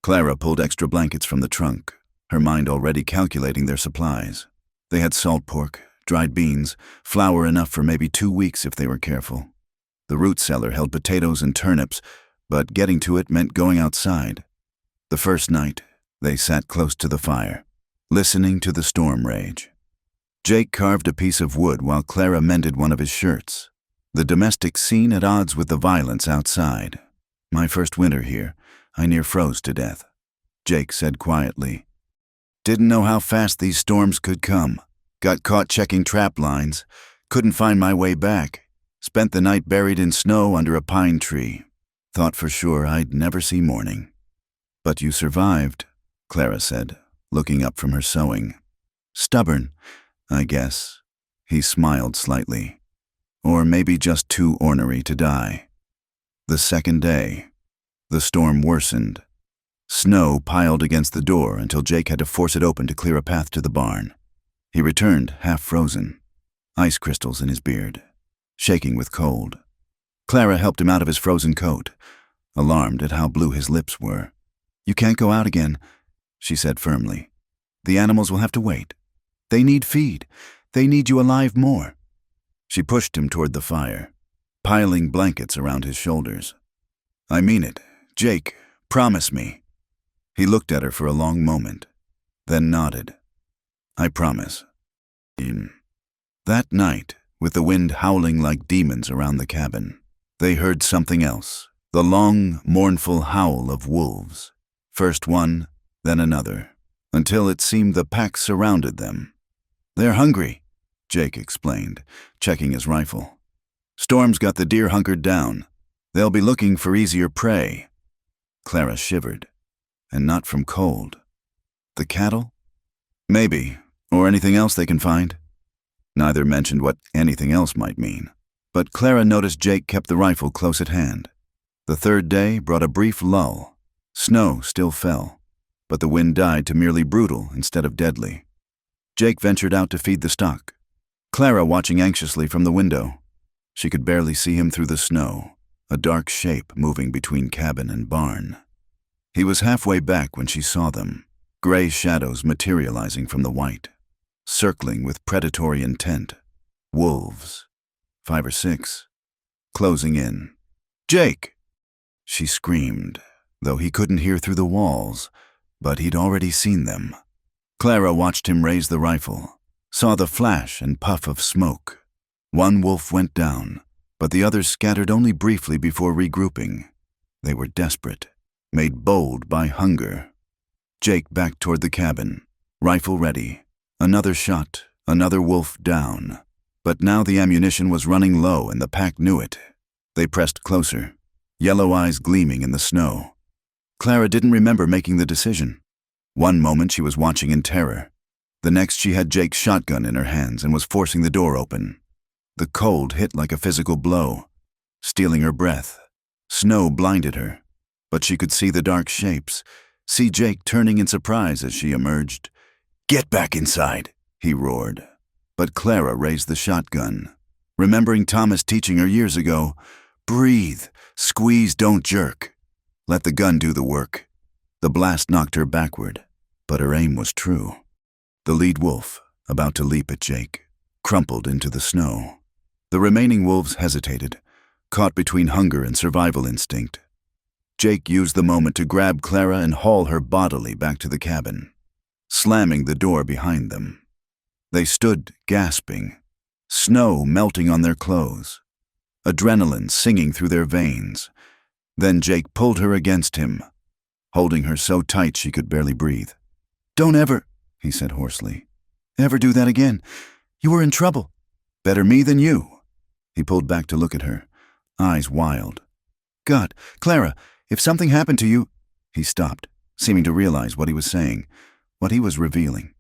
Clara pulled extra blankets from the trunk, her mind already calculating their supplies. They had salt pork, dried beans, flour enough for maybe 2 weeks if they were careful. The root cellar held potatoes and turnips, but getting to it meant going outside. The first night, they sat close to the fire, listening to the storm rage. Jake carved a piece of wood while Clara mended one of his shirts. The domestic scene at odds with the violence outside. "My first winter here, I near froze to death," Jake said quietly. "Didn't know how fast these storms could come. Got caught checking trap lines. Couldn't find my way back. Spent the night buried in snow under a pine tree. Thought for sure I'd never see morning." "But you survived," Clara said, looking up from her sewing. "Stubborn, I guess." He smiled slightly. "Or maybe just too ornery to die." The second day, the storm worsened. Snow piled against the door until Jake had to force it open to clear a path to the barn. He returned, half frozen, ice crystals in his beard, shaking with cold. Clara helped him out of his frozen coat, alarmed at how blue his lips were. "You can't go out again," she said firmly. "The animals will have to wait. They need feed. They need you alive more." She pushed him toward the fire, piling blankets around his shoulders. "I mean it. Jake, promise me." He looked at her for a long moment, then nodded. "I promise." That night, with the wind howling like demons around the cabin, they heard something else, the long, mournful howl of wolves. First one, then another, until it seemed the pack surrounded them. "They're hungry," Jake explained, checking his rifle. "Storm's got the deer hunkered down. They'll be looking for easier prey." Clara shivered, and not from cold. "The cattle?" "Maybe, or anything else they can find." Neither mentioned what anything else might mean, but Clara noticed Jake kept the rifle close at hand. The third day brought a brief lull. Snow still fell, but the wind died to merely brutal instead of deadly. Jake ventured out to feed the stock, Clara watching anxiously from the window. She could barely see him through the snow, a dark shape moving between cabin and barn. He was halfway back when she saw them, gray shadows materializing from the white, circling with predatory intent. Wolves, 5 or 6, closing in. "Jake!" She screamed, though he couldn't hear through the walls, but he'd already seen them. Clara watched him raise the rifle, saw the flash and puff of smoke. One wolf went down, but the others scattered only briefly before regrouping. They were desperate, made bold by hunger. Jake backed toward the cabin, rifle ready. Another shot, another wolf down. But now the ammunition was running low and the pack knew it. They pressed closer, yellow eyes gleaming in the snow. Clara didn't remember making the decision. One moment she was watching in terror. The next she had Jake's shotgun in her hands and was forcing the door open. The cold hit like a physical blow, stealing her breath. Snow blinded her, but she could see the dark shapes, see Jake turning in surprise as she emerged. "Get back inside," he roared. But Clara raised the shotgun, remembering Thomas teaching her years ago, "Breathe, squeeze, don't jerk. Let the gun do the work." The blast knocked her backward, but her aim was true. The lead wolf, about to leap at Jake, crumpled into the snow. The remaining wolves hesitated, caught between hunger and survival instinct. Jake used the moment to grab Clara and haul her bodily back to the cabin, slamming the door behind them. They stood gasping, snow melting on their clothes, adrenaline singing through their veins. Then Jake pulled her against him, holding her so tight she could barely breathe. "Don't ever," he said hoarsely, Ever do that again, you were in trouble. Better me than you. He pulled back to look at her, eyes wild. God, Clara, if something happened to you— He stopped, seeming to realize what he was saying, what he was revealing.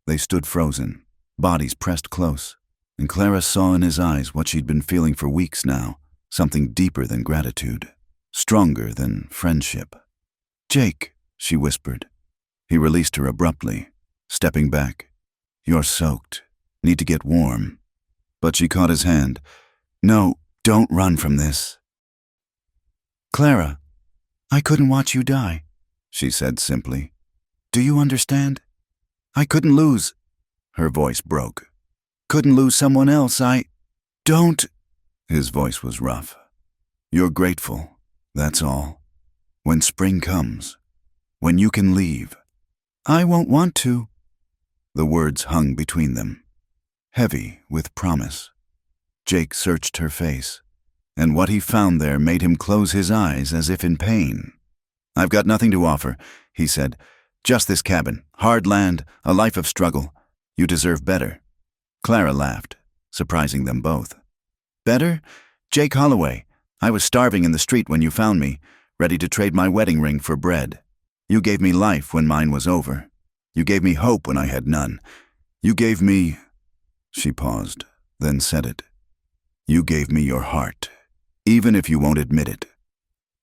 They stood frozen, bodies pressed close, and Clara saw in his eyes what she'd been feeling for weeks now, something deeper than gratitude, stronger than friendship. Jake, she whispered. He released her abruptly, stepping back. You're soaked. Need to get warm. But she caught his hand. No, don't run from this. Clara, I couldn't watch you die, she said simply. Do you understand? I couldn't lose. Her voice broke. Couldn't lose someone else. Don't. His voice was rough. You're grateful, that's all. When spring comes, when you can leave. I won't want to. The words hung between them, heavy with promise. Jake searched her face, and what he found there made him close his eyes as if in pain. I've got nothing to offer, he said. Just this cabin, hard land, a life of struggle. You deserve better. Clara laughed, surprising them both. Better? Jake Holloway. I was starving in the street when you found me, ready to trade my wedding ring for bread. You gave me life when mine was over. You gave me hope when I had none. You gave me— She paused, then said it. You gave me your heart, even if you won't admit it.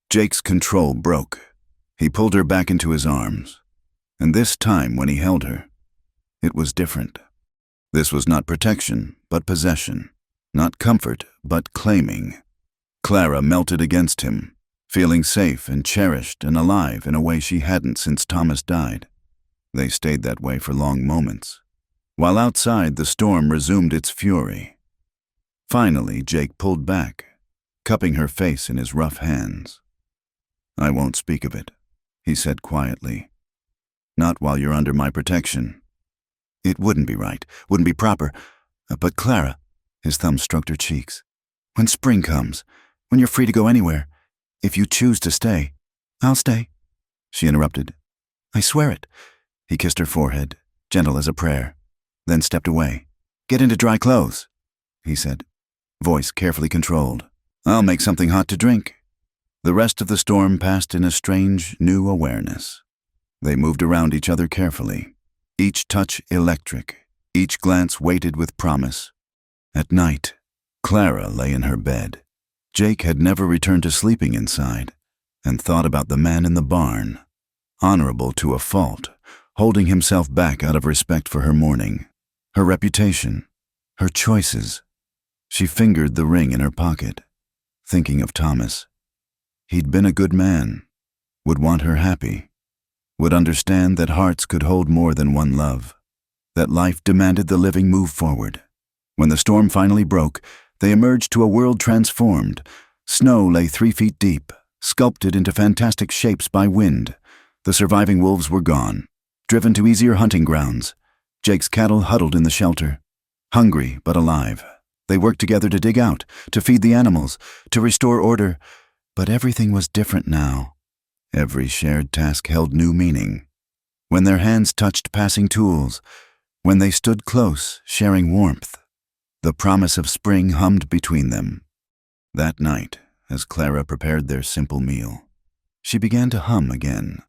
Jake's control broke. He pulled her back into his arms. And this time when he held her, it was different. This was not protection, but possession. Not comfort, but claiming. Clara melted against him, feeling safe and cherished and alive in a way she hadn't since Thomas died. They stayed that way for long moments, while outside the storm resumed its fury. Finally, Jake pulled back, cupping her face in his rough hands. I won't speak of it, he said quietly. Not while you're under my protection. It wouldn't be right, wouldn't be proper. But Clara, his thumb stroked her cheeks. When spring comes, when you're free to go anywhere, if you choose to stay, I'll stay, she interrupted. I swear it. He kissed her forehead, gentle as a prayer, then stepped away. Get into dry clothes, he said, voice carefully controlled. I'll make something hot to drink. The rest of the storm passed in a strange, new awareness. They moved around each other carefully, each touch electric, each glance weighted with promise. At night, Clara lay in her bed. Jake had never returned to sleeping inside, and thought about the man in the barn, honorable to a fault, holding himself back out of respect for her mourning, her reputation, her choices. She fingered the ring in her pocket, thinking of Thomas. He'd been a good man, would want her happy, would understand that hearts could hold more than one love, that life demanded the living move forward. When the storm finally broke, they emerged to a world transformed. Snow lay 3 feet deep, sculpted into fantastic shapes by wind. The surviving wolves were gone, driven to easier hunting grounds. Jake's cattle huddled in the shelter, hungry but alive. They worked together to dig out, to feed the animals, to restore order. But everything was different now. Every shared task held new meaning. When their hands touched passing tools, when they stood close, sharing warmth, the promise of spring hummed between them. That night, as Clara prepared their simple meal, she began to hum again.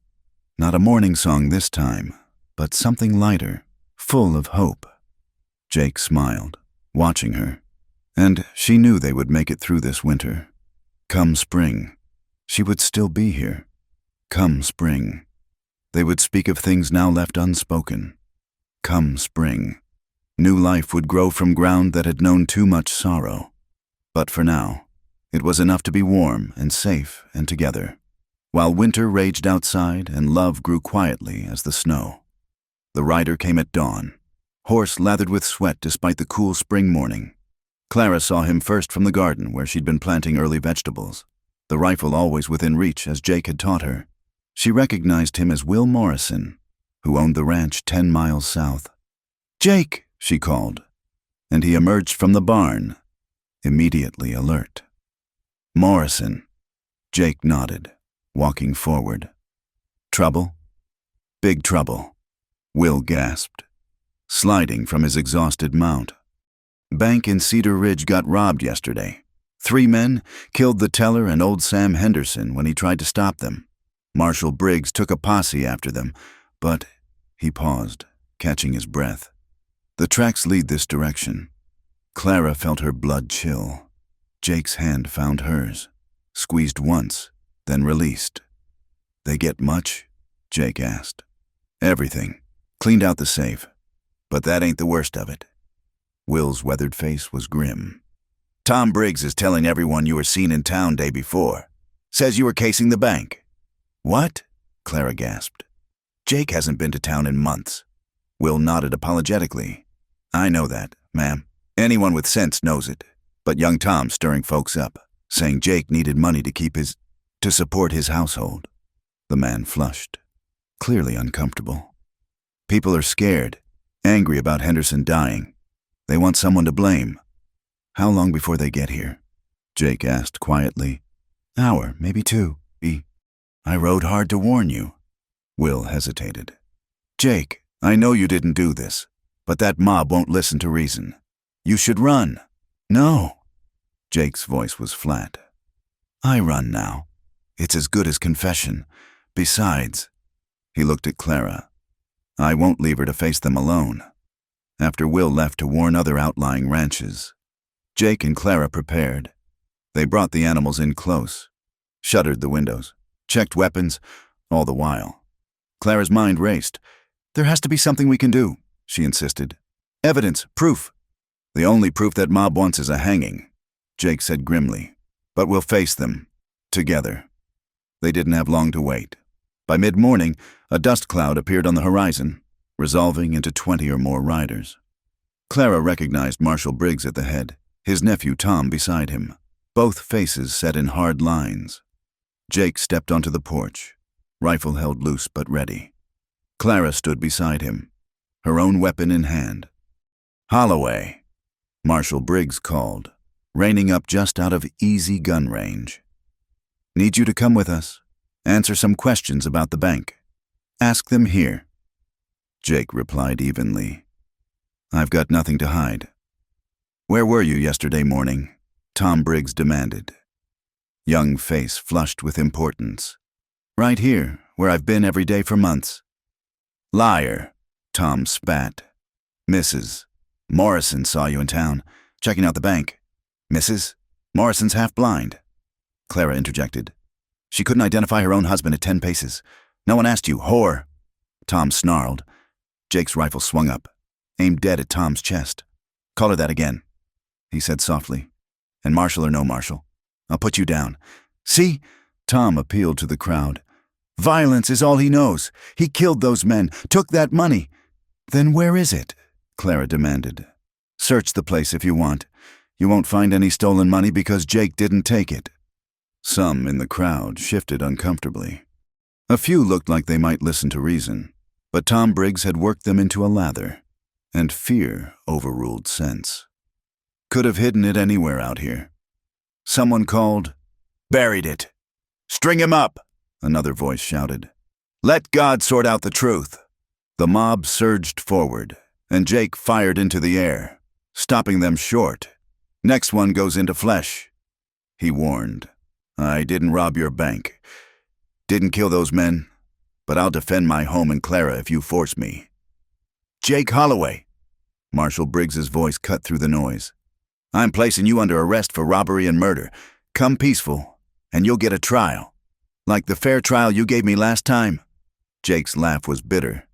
Not a morning song this time, but something lighter, full of hope. Jake smiled, watching her, and she knew they would make it through this winter. Come spring, she would still be here. Come spring, they would speak of things now left unspoken. Come spring, new life would grow from ground that had known too much sorrow. But for now, it was enough to be warm and safe and together, while winter raged outside and love grew quietly as the snow. The rider came at dawn, horse lathered with sweat despite the cool spring morning. Clara saw him first from the garden where she'd been planting early vegetables, the rifle always within reach as Jake had taught her. She recognized him as Will Morrison, who owned the ranch 10 miles south. Jake, she called, and he emerged from the barn, immediately alert. Morrison. Jake nodded, walking forward. Trouble? Big trouble, Will gasped. sliding from his exhausted mount. Bank in Cedar Ridge got robbed yesterday. 3 men killed the teller and old Sam Henderson when he tried to stop them. Marshal Briggs took a posse after them, but he paused, catching his breath. The tracks lead this direction. Clara felt her blood chill. Jake's hand found hers, squeezed once, then released. "They get much?" Jake asked. "Everything. Cleaned out the safe. But that ain't the worst of it." Will's weathered face was grim. "Tom Briggs is telling everyone you were seen in town day before. Says you were casing the bank." "What?" Clara gasped. "Jake hasn't been to town in months." Will nodded apologetically. "I know that, ma'am. Anyone with sense knows it. But young Tom's stirring folks up, saying Jake needed money to support his household." The man flushed, clearly uncomfortable. "People are scared, angry about Henderson dying. They want someone to blame." "How long before they get here?" Jake asked quietly. "Hour, maybe 2. I rode hard to warn you." Will hesitated. "Jake, I know you didn't do this, but that mob won't listen to reason. You should run." "No." Jake's voice was flat. "I run now. It's as good as confession. Besides," he looked at Clara, "I won't leave her to face them alone." After Will left to warn other outlying ranches, Jake and Clara prepared. They brought the animals in close, shuttered the windows, checked weapons, all the while. Clara's mind raced. "There has to be something we can do," she insisted. "Evidence, proof." "The only proof that mob wants is a hanging," Jake said grimly. "But we'll face them, together." They didn't have long to wait. By mid-morning, a dust cloud appeared on the horizon, resolving into 20 or more riders. Clara recognized Marshal Briggs at the head, his nephew Tom beside him, both faces set in hard lines. Jake stepped onto the porch, rifle held loose but ready. Clara stood beside him, her own weapon in hand. "Holloway," Marshal Briggs called, reining up just out of easy gun range. "Need you to come with us. Answer some questions about the bank. Ask them here." Jake replied evenly. "I've got nothing to hide." "Where were you yesterday morning?" Tom Briggs demanded. Young face flushed with importance. "Right here, where I've been every day for months." "Liar," Tom spat. "Mrs. Morrison saw you in town, checking out the bank." "Mrs. Morrison's half blind," Clara interjected. "She couldn't identify her own husband at 10 paces. No one asked you, whore." Tom snarled. Jake's rifle swung up, aimed dead at Tom's chest. "Call her that again," he said softly. "And marshal or no marshal, I'll put you down." "See?" Tom appealed to the crowd. "Violence is all he knows. He killed those men, took that money." "Then where is it?" Clara demanded. "Search the place if you want. You won't find any stolen money because Jake didn't take it." Some in the crowd shifted uncomfortably. A few looked like they might listen to reason, but Tom Briggs had worked them into a lather, and fear overruled sense. "Could have hidden it anywhere out here." Someone called, "Buried it." "String him up," another voice shouted. "Let God sort out the truth." The mob surged forward, and Jake fired into the air, stopping them short. "Next one goes into flesh," he warned. "I didn't rob your bank. Didn't kill those men, but I'll defend my home and Clara if you force me." "Jake Holloway," Marshal Briggs's voice cut through the noise. "I'm placing you under arrest for robbery and murder. Come peaceful, and you'll get a trial. Like the fair trial you gave me last time." Jake's laugh was bitter.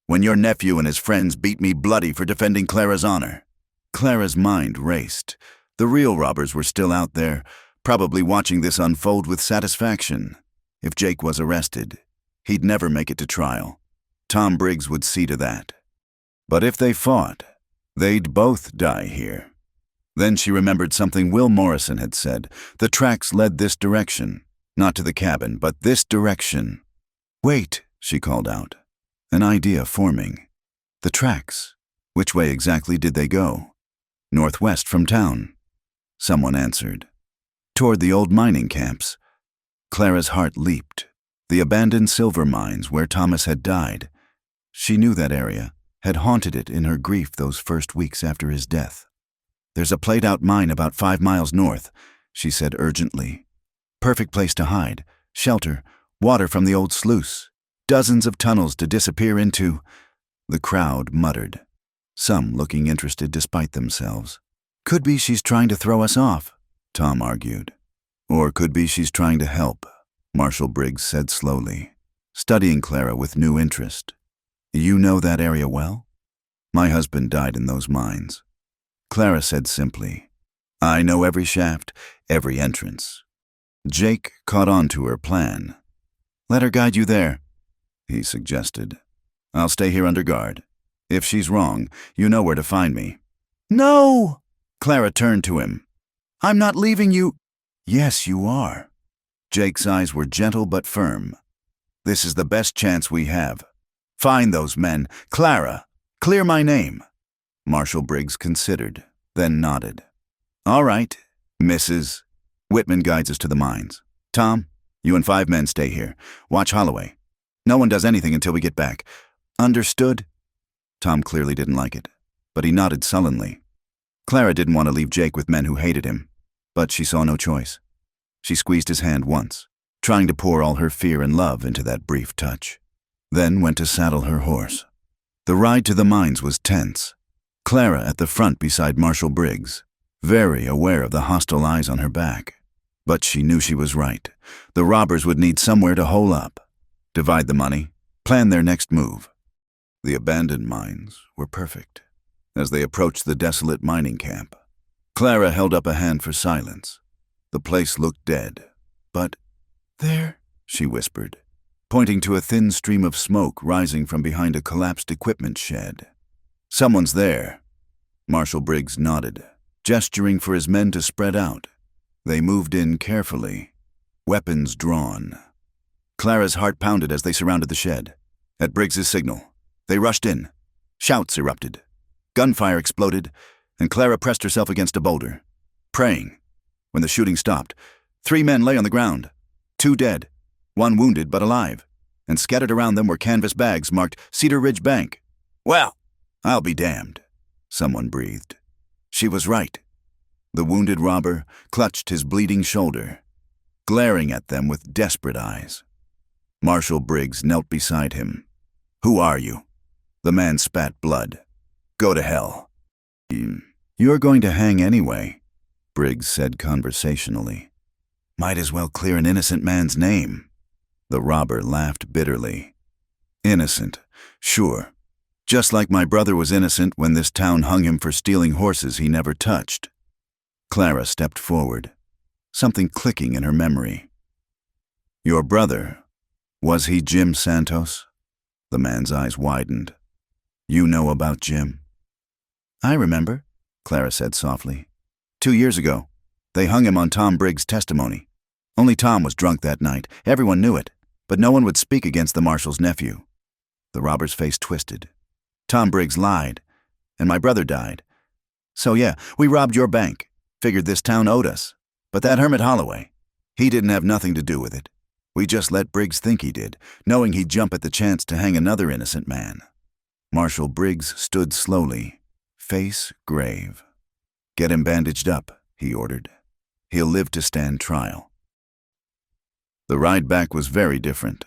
"When your nephew and his friends beat me bloody for defending Clara's honor." Clara's mind raced. The real robbers were still out there, probably watching this unfold with satisfaction. If Jake was arrested, he'd never make it to trial. Tom Briggs would see to that. But if they fought, they'd both die here. Then she remembered something Will Morrison had said. The tracks led this direction. Not to the cabin, but this direction. "Wait," she called out. An idea forming. "The tracks. Which way exactly did they go?" "Northwest from town." Someone answered. "Toward the old mining camps." Clara's heart leaped. The abandoned silver mines where Thomas had died. She knew that area, had haunted it in her grief those first weeks after his death. "There's a played-out mine about 5 miles north," she said urgently. "Perfect place to hide, shelter, water from the old sluice, dozens of tunnels to disappear into." The crowd muttered, some looking interested despite themselves. "Could be she's trying to throw us off," Tom argued. "Or could be she's trying to help," Marshal Briggs said slowly, studying Clara with new interest. "You know that area well?" "My husband died in those mines." Clara said simply, "I know every shaft, every entrance." Jake caught on to her plan. "Let her guide you there," he suggested. "I'll stay here under guard. If she's wrong, you know where to find me." "No!" Clara turned to him. "I'm not leaving you." "Yes, you are." Jake's eyes were gentle but firm. "This is the best chance we have. Find those men. Clara, clear my name." Marshal Briggs considered, then nodded. "All right, Mrs. Whitman guides us to the mines. Tom, you and 5 men stay here. Watch Holloway. No one does anything until we get back. Understood?" Tom clearly didn't like it, but he nodded sullenly. Clara didn't want to leave Jake with men who hated him, but she saw no choice. She squeezed his hand once, trying to pour all her fear and love into that brief touch, then went to saddle her horse. The ride to the mines was tense. Clara at the front beside Marshal Briggs, very aware of the hostile eyes on her back. But she knew she was right. The robbers would need somewhere to hole up, divide the money, plan their next move. The abandoned mines were perfect. As they approached the desolate mining camp, Clara held up a hand for silence. The place looked dead, but "There," she whispered, pointing to a thin stream of smoke rising from behind a collapsed equipment shed. "Someone's there." Marshal Briggs nodded, gesturing for his men to spread out. They moved in carefully, weapons drawn. Clara's heart pounded as they surrounded the shed. At Briggs's signal, they rushed in. Shouts erupted. Gunfire exploded, and Clara pressed herself against a boulder, praying. When the shooting stopped, 3 men lay on the ground, 2 dead, 1 wounded but alive, and scattered around them were canvas bags marked Cedar Ridge Bank. "Well, I'll be damned," someone breathed. She was right. The wounded robber clutched his bleeding shoulder, glaring at them with desperate eyes. Marshal Briggs knelt beside him. "Who are you?" The man spat blood. "Go to hell." "You're going to hang anyway," Briggs said conversationally. "Might as well clear an innocent man's name." The robber laughed bitterly. "Innocent, sure. Just like my brother was innocent when this town hung him for stealing horses he never touched." Clara stepped forward, something clicking in her memory. "Your brother, was he Jim Santos?" The man's eyes widened. "You know about Jim?" "I remember," Clara said softly. 2 years ago, they hung him on Tom Briggs' testimony. Only Tom was drunk that night. Everyone knew it, but no one would speak against the marshal's nephew." The robber's face twisted. "Tom Briggs lied, and my brother died. So yeah, we robbed your bank. Figured this town owed us. But that hermit Holloway, he didn't have nothing to do with it. We just let Briggs think he did, knowing he'd jump at the chance to hang another innocent man." Marshal Briggs stood slowly, face grave. "Get him bandaged up," he ordered. "He'll live to stand trial." The ride back was very different.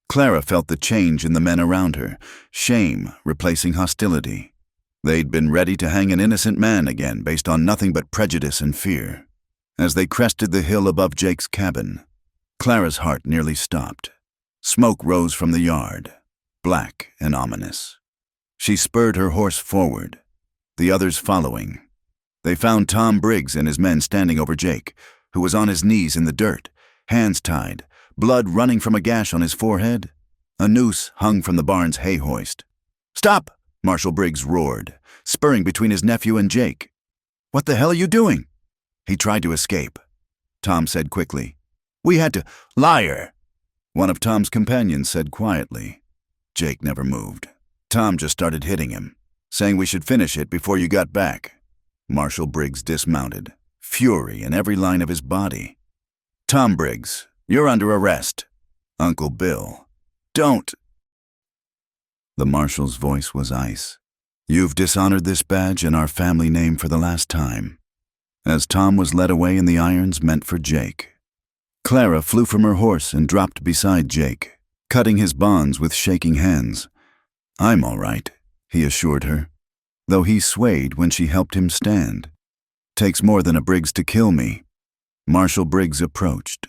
Clara felt the change in the men around her, shame replacing hostility. They'd been ready to hang an innocent man again based on nothing but prejudice and fear. As they crested the hill above Jake's cabin, Clara's heart nearly stopped. Smoke rose from the yard, black and ominous. She spurred her horse forward, the others following. They found Tom Briggs and his men standing over Jake, who was on his knees in the dirt, hands tied, blood running from a gash on his forehead. A noose hung from the barn's hay hoist. "Stop!" Marshal Briggs roared, spurring between his nephew and Jake. "What the hell are you doing?" He tried to escape. Tom said quickly, "We had to—" "Liar!" one of Tom's companions said quietly. Jake never moved. Tom just started hitting him, saying we should finish it before you got back. Marshal Briggs dismounted, fury in every line of his body. "Tom Briggs, you're under arrest." "Uncle Bill, don't." The marshal's voice was ice. You've dishonored this badge and our family name for the last time. As Tom was led away in the irons meant for Jake. Clara flew from her horse and dropped beside Jake, cutting his bonds with shaking hands. I'm all right, he assured her, though he swayed when she helped him stand. Takes more than a Briggs to kill me. Marshal Briggs approached,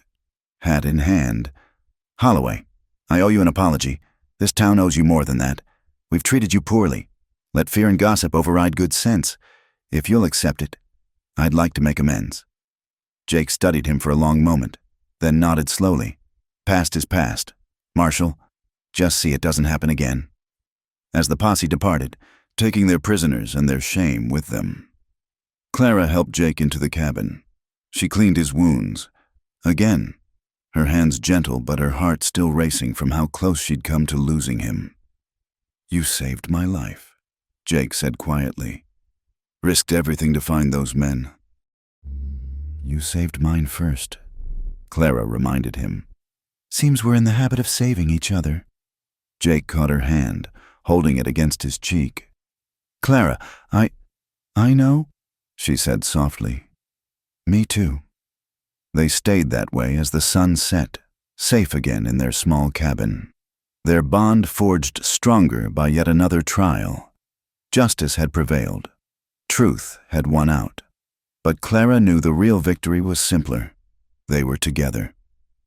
hat in hand. Holloway, I owe you an apology. This town owes you more than that. We've treated you poorly. Let fear and gossip override good sense. If you'll accept it, I'd like to make amends. Jake studied him for a long moment, then nodded slowly. Past is past. Marshal, just see it doesn't happen again. As the posse departed, taking their prisoners and their shame with them, Clara helped Jake into the cabin. She cleaned his wounds. Again, her hands gentle but her heart still racing from how close she'd come to losing him. You saved my life, Jake said quietly. Risked everything to find those men. You saved mine first, Clara reminded him. Seems we're in the habit of saving each other. Jake caught her hand, holding it against his cheek. Clara, I know, she said softly. Me too. They stayed that way as the sun set, safe again in their small cabin. Their bond forged stronger by yet another trial. Justice had prevailed. Truth had won out. But Clara knew the real victory was simpler. They were together.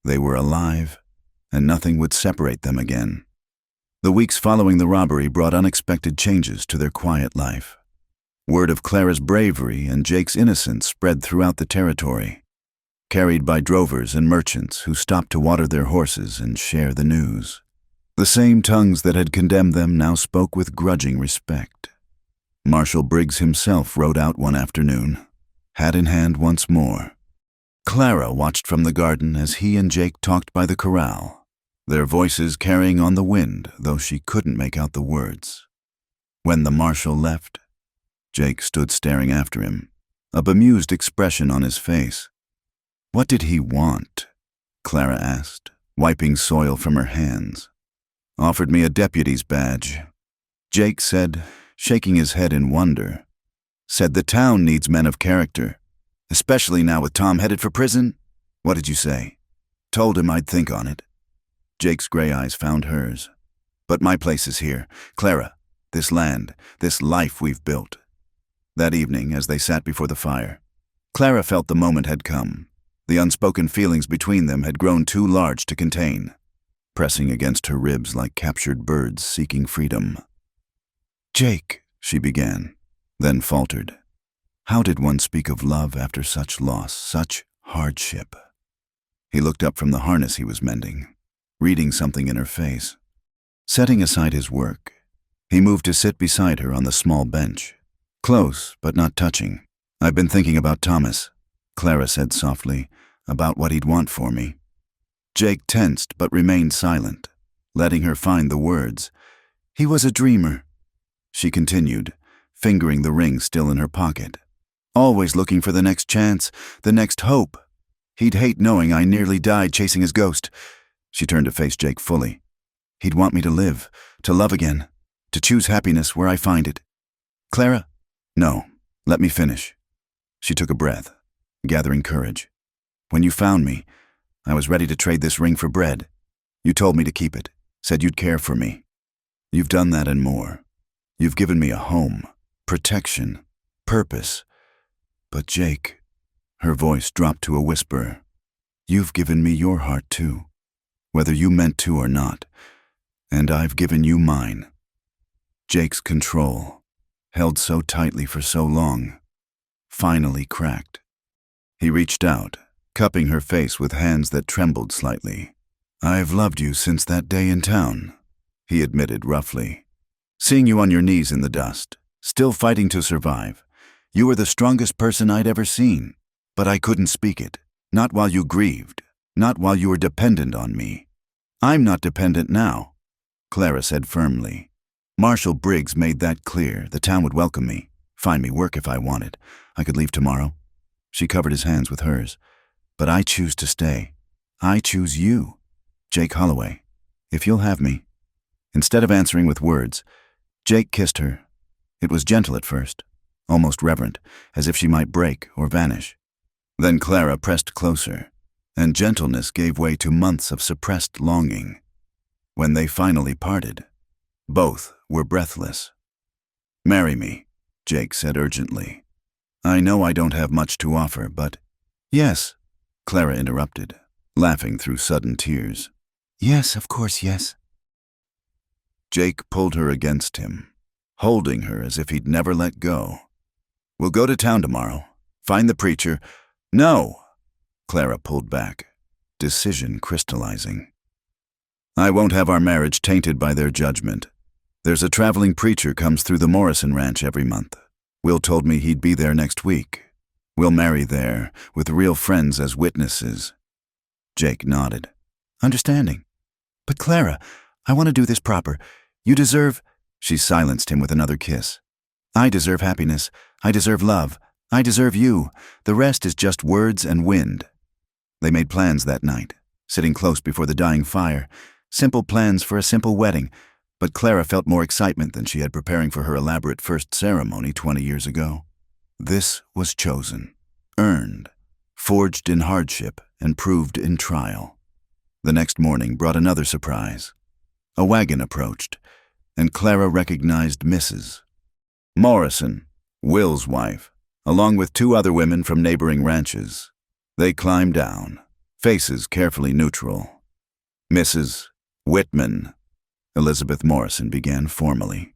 They were alive, and nothing would separate them again. The weeks following the robbery brought unexpected changes to their quiet life. Word of Clara's bravery and Jake's innocence spread throughout the territory, carried by drovers and merchants who stopped to water their horses and share the news. The same tongues that had condemned them now spoke with grudging respect. Marshal Briggs himself rode out one afternoon, hat in hand once more. Clara watched from the garden as he and Jake talked by the corral, their voices carrying on the wind, though she couldn't make out the words. When the marshal left, Jake stood staring after him, a bemused expression on his face. What did he want? Clara asked, wiping soil from her hands. Offered me a deputy's badge. Jake said, shaking his head in wonder. Said the town needs men of character, especially now with Tom headed for prison. What did you say? Told him I'd think on it. Jake's gray eyes found hers. But my place is here. Clara, this land, this life we've built. That evening, as they sat before the fire, Clara felt the moment had come. The unspoken feelings between them had grown too large to contain, pressing against her ribs like captured birds seeking freedom. Jake, she began, then faltered. How did one speak of love after such loss, such hardship? He looked up from the harness he was mending, reading something in her face. Setting aside his work, he moved to sit beside her on the small bench, close but not touching. I've been thinking about Thomas, Clara said softly, about what he'd want for me. Jake tensed but remained silent, letting her find the words. He was a dreamer, she continued, fingering the ring still in her pocket. Always looking for the next chance, the next hope. He'd hate knowing I nearly died chasing his ghost. She turned to face Jake fully. He'd want me to live, to love again, to choose happiness where I find it. Clara? No, let me finish. She took a breath, gathering courage. When you found me, I was ready to trade this ring for bread. You told me to keep it, said you'd care for me. You've done that and more. You've given me a home, protection, purpose. But Jake, her voice dropped to a whisper, you've given me your heart too, whether you meant to or not, and I've given you mine. Jake's control, held so tightly for so long, finally cracked. He reached out, cupping her face with hands that trembled slightly. I've loved you since that day in town, he admitted roughly. Seeing you on your knees in the dust, still fighting to survive. You were the strongest person I'd ever seen, but I couldn't speak it. Not while you grieved, not while you were dependent on me. I'm not dependent now, Clara said firmly. Marshal Briggs made that clear. The town would welcome me, find me work if I wanted. I could leave tomorrow. She covered his hands with hers. But I choose to stay. I choose you, Jake Holloway, if you'll have me. Instead of answering with words, Jake kissed her, It was gentle at first, almost reverent, as if she might break or vanish. Then Clara pressed closer, and gentleness gave way to months of suppressed longing. When they finally parted, both were breathless. "Marry me," Jake said urgently. "I know I don't have much to offer, but—" "Yes," Clara interrupted, laughing through sudden tears. "Yes, of course, yes." Jake pulled her against him, holding her as if he'd never let go. "We'll go to town tomorrow. Find the preacher—" "No!" Clara pulled back, decision crystallizing. "I won't have our marriage tainted by their judgment. There's a traveling preacher comes through the Morrison Ranch every month. Will told me he'd be there next week. We'll marry there, with real friends as witnesses." Jake nodded, understanding. "But Clara, I want to do this proper. You deserve—" She silenced him with another kiss. "I deserve happiness. I deserve love. I deserve you. The rest is just words and wind." They made plans that night, sitting close before the dying fire. Simple plans for a simple wedding, but Clara felt more excitement than she had preparing for her elaborate first ceremony 20 years ago. This was chosen, earned, forged in hardship, and proved in trial. The next morning brought another surprise. A wagon approached, and Clara recognized Mrs. Morrison, Will's wife, along with 2 other women from neighboring ranches. They climbed down, faces carefully neutral. "Mrs. Whitman," Elizabeth Morrison began formally.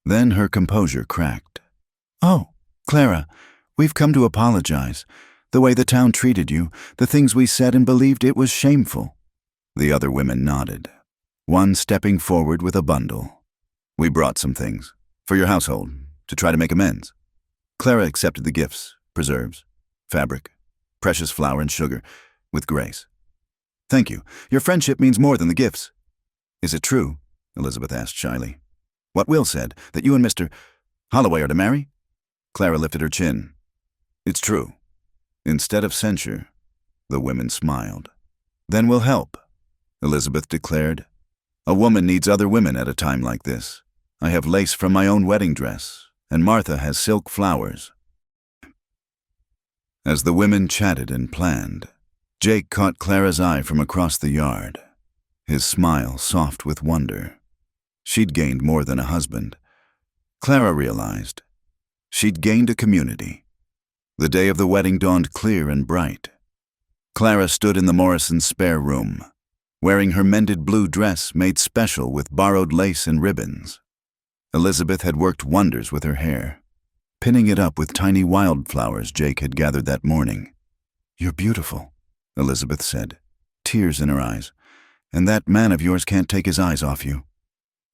Then her composure cracked. "Oh, Clara, we've come to apologize. The way the town treated you, the things we said and believed, it was shameful." The other women nodded, one stepping forward with a bundle. "We brought some things, for your household, to try to make amends." Clara accepted the gifts, preserves, fabric, precious flour and sugar, with grace. "Thank you. Your friendship means more than the gifts." "Is it true?" Elizabeth asked shyly. "What Will said, that you and Mr. Holloway are to marry?" Clara lifted her chin. "It's true." Instead of censure, the women smiled. "Then we'll help," Elizabeth declared. "A woman needs other women at a time like this. I have lace from my own wedding dress, and Martha has silk flowers." As the women chatted and planned, Jake caught Clara's eye from across the yard, his smile soft with wonder. She'd gained more than a husband. Clara realized she'd gained a community. The day of the wedding dawned clear and bright. Clara stood in the Morrisons' spare room, wearing her mended blue dress made special with borrowed lace and ribbons. Elizabeth had worked wonders with her hair, pinning it up with tiny wildflowers Jake had gathered that morning. "You're beautiful," Elizabeth said, tears in her eyes, "and that man of yours can't take his eyes off you."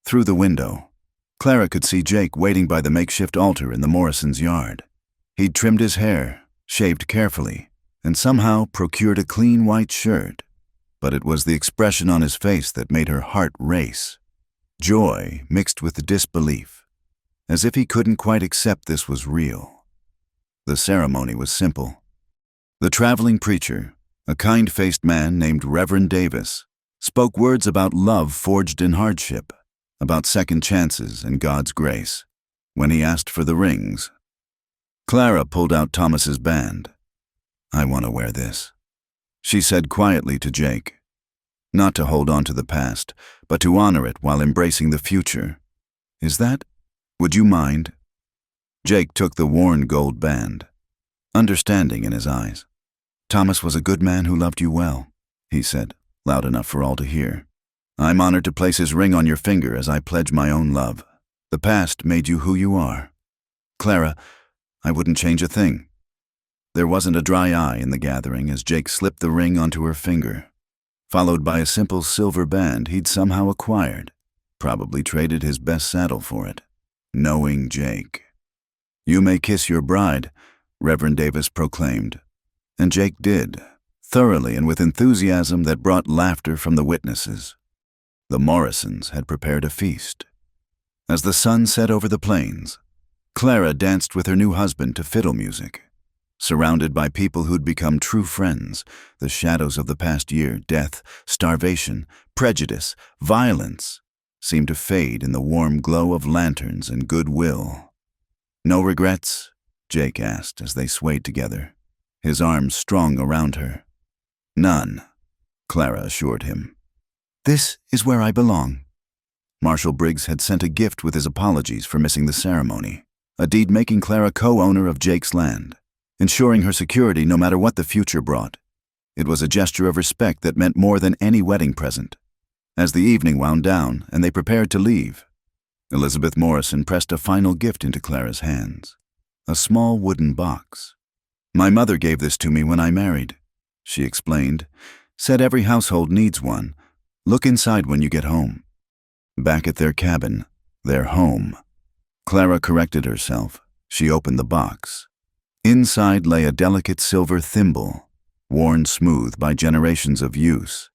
Through the window, Clara could see Jake waiting by the makeshift altar in the Morrisons' yard. He'd trimmed his hair, shaved carefully, and somehow procured a clean white shirt. But it was the expression on his face that made her heart race. Joy mixed with disbelief, as if he couldn't quite accept this was real. The ceremony was simple. The traveling preacher, a kind-faced man named Reverend Davis, spoke words about love forged in hardship, about second chances and God's grace. When he asked for the rings, Clara pulled out Thomas's band. "I want to wear this," she said quietly to Jake. Not to hold on to the past, but to honor it while embracing the future. Would you mind?" Jake took the worn gold band, understanding in his eyes. "Thomas was a good man who loved you well," he said, loud enough for all to hear. "I'm honored to place his ring on your finger as I pledge my own love. The past made you who you are. Clara, I wouldn't change a thing." There wasn't a dry eye in the gathering as Jake slipped the ring onto her finger, followed by a simple silver band he'd somehow acquired, probably traded his best saddle for it. Knowing Jake. "You may kiss your bride," Reverend Davis proclaimed. And Jake did, thoroughly and with enthusiasm that brought laughter from the witnesses. The Morrisons had prepared a feast. As the sun set over the plains, Clara danced with her new husband to fiddle music. Surrounded by people who'd become true friends, the shadows of the past year, death, starvation, prejudice, violence, seemed to fade in the warm glow of lanterns and goodwill. No regrets? Jake asked as they swayed together, his arms strong around her. None, Clara assured him. This is where I belong. Marshal Briggs had sent a gift with his apologies for missing the ceremony, a deed making Clara co-owner of Jake's land, ensuring her security no matter what the future brought. It was a gesture of respect that meant more than any wedding present. As the evening wound down and they prepared to leave, Elizabeth Morrison pressed a final gift into Clara's hands, a small wooden box. My mother gave this to me when I married, she explained, said every household needs one. Look inside when you get home. Back at their cabin, their home. Clara corrected herself. She opened the box. Inside lay a delicate silver thimble, worn smooth by generations of use,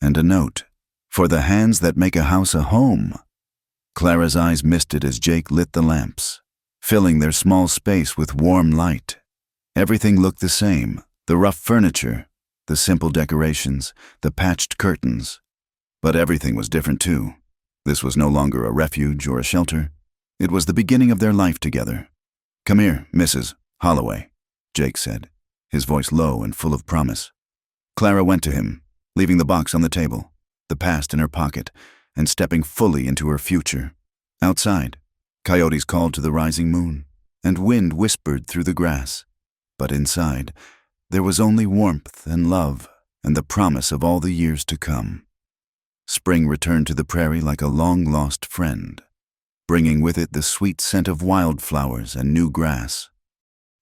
and a note, for the hands that make a house a home. Clara's eyes misted as Jake lit the lamps, filling their small space with warm light. Everything looked the same, the rough furniture, the simple decorations, the patched curtains. But everything was different too. This was no longer a refuge or a shelter. It was the beginning of their life together. Come here, Mrs. Holloway, Jake said, his voice low and full of promise. Clara went to him, leaving the box on the table, the past in her pocket, and stepping fully into her future. Outside, coyotes called to the rising moon, and wind whispered through the grass. But inside, there was only warmth and love and the promise of all the years to come. Spring returned to the prairie like a long-lost friend, bringing with it the sweet scent of wildflowers and new grass.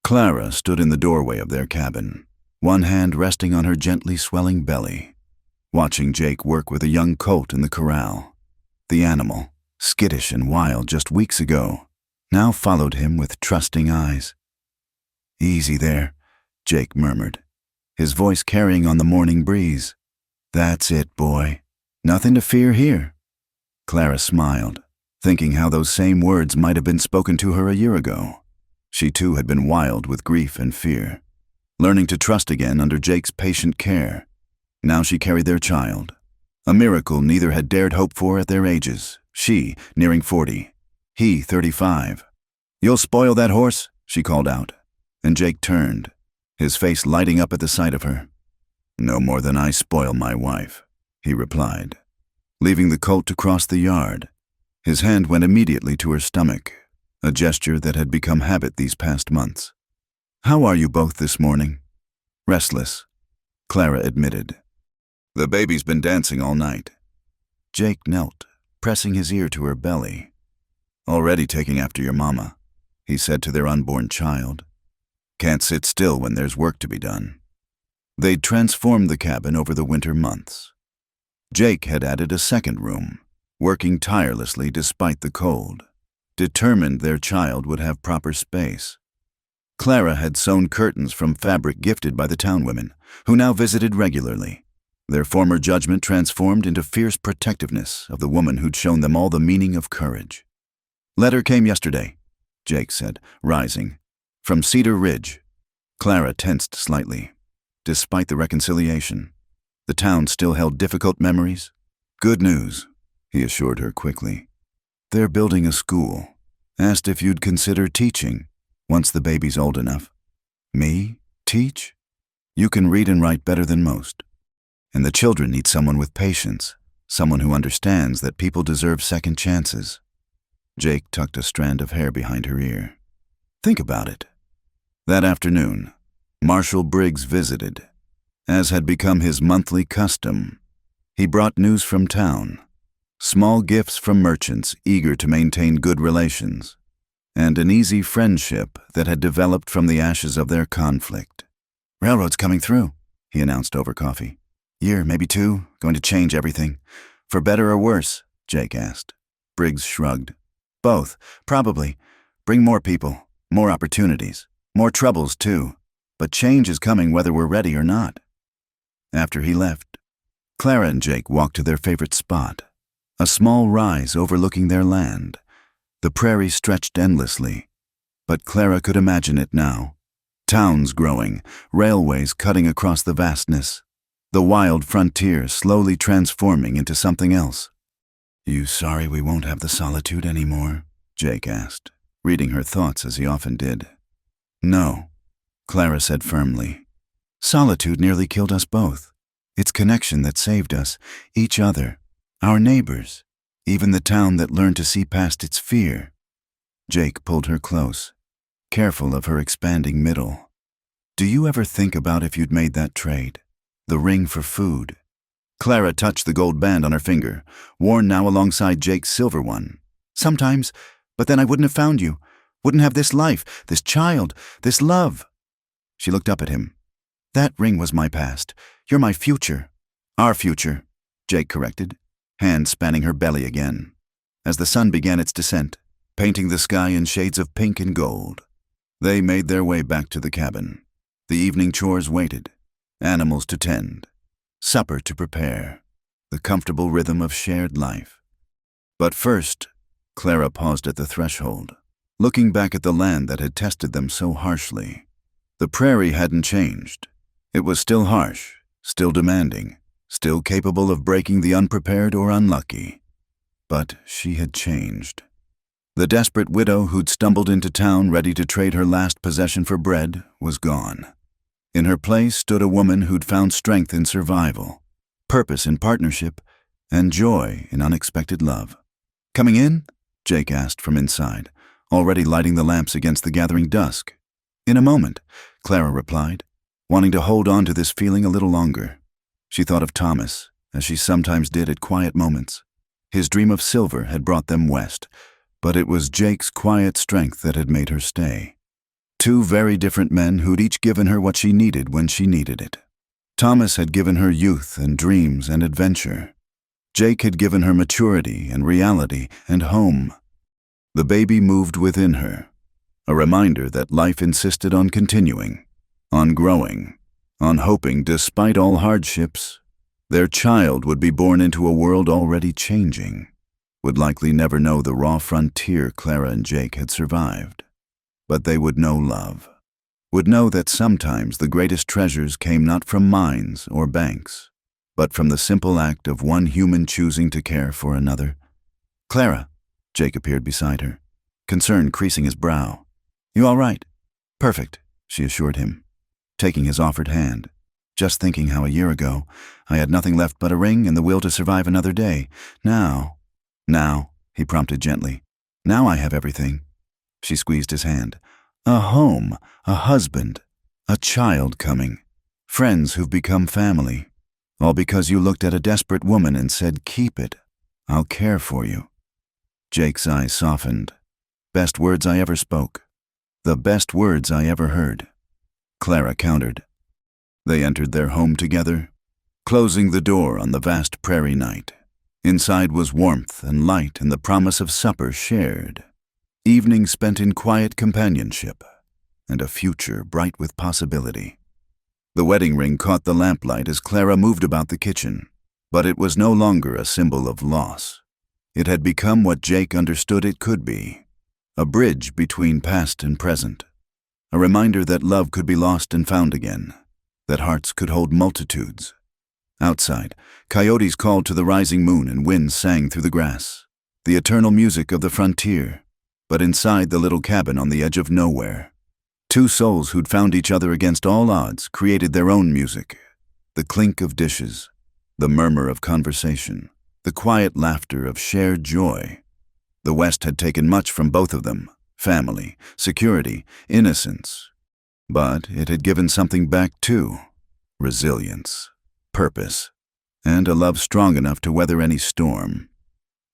Clara stood in the doorway of their cabin, one hand resting on her gently swelling belly, watching Jake work with a young colt in the corral. The animal, skittish and wild just weeks ago, now followed him with trusting eyes. Easy there, Jake murmured, his voice carrying on the morning breeze. That's it, boy. Nothing to fear here. Clara smiled, thinking how those same words might have been spoken to her a year ago. She too had been wild with grief and fear, learning to trust again under Jake's patient care. Now she carried their child, a miracle neither had dared hope for at their ages, she nearing 40, he 35. You'll spoil that horse, she called out, and Jake turned, his face lighting up at the sight of her. No more than I spoil my wife, he replied, leaving the colt to cross the yard. His hand went immediately to her stomach, a gesture that had become habit these past months. How are you both this morning? Restless, Clara admitted. The baby's been dancing all night. Jake knelt, pressing his ear to her belly. Already taking after your mama, he said to their unborn child. Can't sit still when there's work to be done. They'd transformed the cabin over the winter months. Jake had added a second room, working tirelessly despite the cold, determined their child would have proper space. Clara had sewn curtains from fabric gifted by the town women, who now visited regularly, their former judgment transformed into fierce protectiveness of the woman who'd shown them all the meaning of courage. Letter came yesterday, Jake said, rising. From Cedar Ridge. Clara tensed slightly. Despite the reconciliation, the town still held difficult memories. Good news, he assured her quickly. They're building a school. Asked if you'd consider teaching, once the baby's old enough. Me? Teach? You can read and write better than most. And the children need someone with patience, someone who understands that people deserve second chances. Jake tucked a strand of hair behind her ear. Think about it. That afternoon, Marshal Briggs visited. As had become his monthly custom, he brought news from town, small gifts from merchants eager to maintain good relations, and an easy friendship that had developed from the ashes of their conflict. Railroad's coming through, he announced over coffee. Year, maybe 2, going to change everything. For better or worse, Jake asked. Briggs shrugged. Both, probably. Bring more people, more opportunities, more troubles too. But change is coming whether we're ready or not. After he left, Clara and Jake walked to their favorite spot, a small rise overlooking their land. The prairie stretched endlessly, but Clara could imagine it now. Towns growing, railways cutting across the vastness, the wild frontier slowly transforming into something else. You sorry we won't have the solitude anymore? Jake asked, reading her thoughts as he often did. "No," Clara said firmly. "Solitude nearly killed us both. It's connection that saved us, each other, our neighbors, even the town that learned to see past its fear." Jake pulled her close, careful of her expanding middle. "Do you ever think about if you'd made that trade? The ring for food?" Clara touched the gold band on her finger, worn now alongside Jake's silver one. "Sometimes, but then I wouldn't have found you. Wouldn't have this life, this child, this love." She looked up at him. "That ring was my past. You're my future." "Our future," Jake corrected, hand spanning her belly again. As the sun began its descent, painting the sky in shades of pink and gold, they made their way back to the cabin. The evening chores waited, animals to tend, supper to prepare, the comfortable rhythm of shared life. But first, Clara paused at the threshold, looking back at the land that had tested them so harshly. The prairie hadn't changed. It was still harsh, still demanding, still capable of breaking the unprepared or unlucky. But she had changed. The desperate widow who'd stumbled into town ready to trade her last possession for bread was gone. In her place stood a woman who'd found strength in survival, purpose in partnership, and joy in unexpected love. "Coming in?" Jake asked from inside, already lighting the lamps against the gathering dusk. "In a moment," Clara replied, wanting to hold on to this feeling a little longer. She thought of Thomas, as she sometimes did at quiet moments. His dream of silver had brought them west, but it was Jake's quiet strength that had made her stay. Two very different men who'd each given her what she needed when she needed it. Thomas had given her youth and dreams and adventure. Jake had given her maturity and reality and home. The baby moved within her, a reminder that life insisted on continuing, on growing, on hoping despite all hardships. Their child would be born into a world already changing, would likely never know the raw frontier Clara and Jake had survived. But they would know love, would know that sometimes the greatest treasures came not from mines or banks, but from the simple act of one human choosing to care for another. "Clara," Jake appeared beside her, concern creasing his brow. "You all right?" "Perfect," she assured him, taking his offered hand. "Just thinking how a year ago I had nothing left but a ring and the will to survive another day. Now, he prompted gently. "Now I have everything." She squeezed his hand. "A home, a husband, a child coming, friends who've become family. All because you looked at a desperate woman and said, 'Keep it. I'll care for you.'" Jake's eyes softened. "Best words I ever spoke. The best words I ever heard," Clara countered. They entered their home together, closing the door on the vast prairie night. Inside was warmth and light and the promise of supper shared. Evening spent in quiet companionship, and a future bright with possibility. The wedding ring caught the lamplight as Clara moved about the kitchen, but it was no longer a symbol of loss. It had become what Jake understood it could be, a bridge between past and present, a reminder that love could be lost and found again, that hearts could hold multitudes. Outside, coyotes called to the rising moon and winds sang through the grass, the eternal music of the frontier. But inside the little cabin on the edge of nowhere, two souls who'd found each other against all odds created their own music. The clink of dishes, the murmur of conversation, the quiet laughter of shared joy. The West had taken much from both of them, family, security, innocence. But it had given something back too, resilience, purpose, and a love strong enough to weather any storm.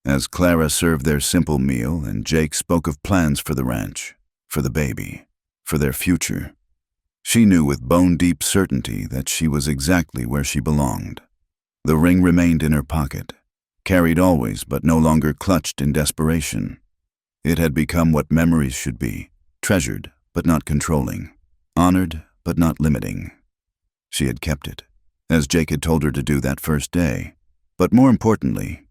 As Clara served their simple meal and Jake spoke of plans for the ranch, for the baby, for their future, she knew with bone-deep certainty that she was exactly where she belonged. The ring remained in her pocket, carried always but no longer clutched in desperation. It had become what memories should be, treasured but not controlling, honored but not limiting. She had kept it, as Jake had told her to do that first day, but more importantly,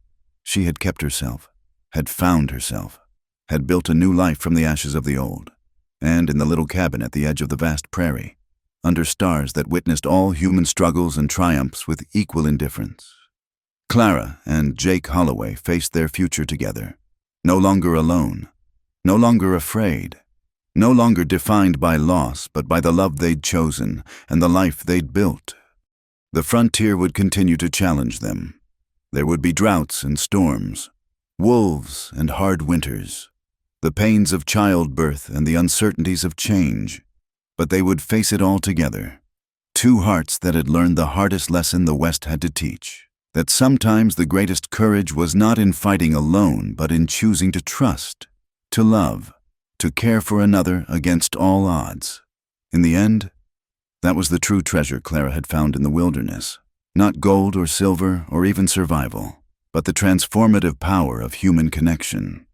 she had kept herself, had found herself, had built a new life from the ashes of the old, and in the little cabin at the edge of the vast prairie, under stars that witnessed all human struggles and triumphs with equal indifference. Clara and Jake Holloway faced their future together, no longer alone, no longer afraid, no longer defined by loss but by the love they'd chosen and the life they'd built. The frontier would continue to challenge them. There would be droughts and storms, wolves and hard winters, the pains of childbirth and the uncertainties of change, but they would face it all together. Two hearts that had learned the hardest lesson the West had to teach, that sometimes the greatest courage was not in fighting alone but in choosing to trust, to love, to care for another against all odds. In the end, that was the true treasure Clara had found in the wilderness. Not gold or silver or even survival, but the transformative power of human connection.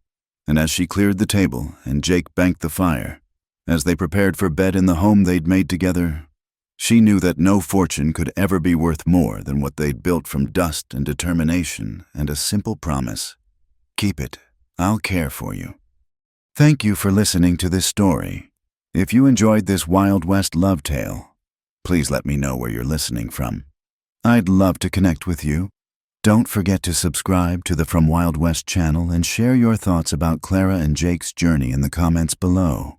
And as she cleared the table and Jake banked the fire, as they prepared for bed in the home they'd made together, she knew that no fortune could ever be worth more than what they'd built from dust and determination and a simple promise. Keep it. I'll care for you. Thank you for listening to this story. If you enjoyed this Wild West love tale, please let me know where you're listening from. I'd love to connect with you. Don't forget to subscribe to the From Wild West channel and share your thoughts about Clara and Jake's journey in the comments below.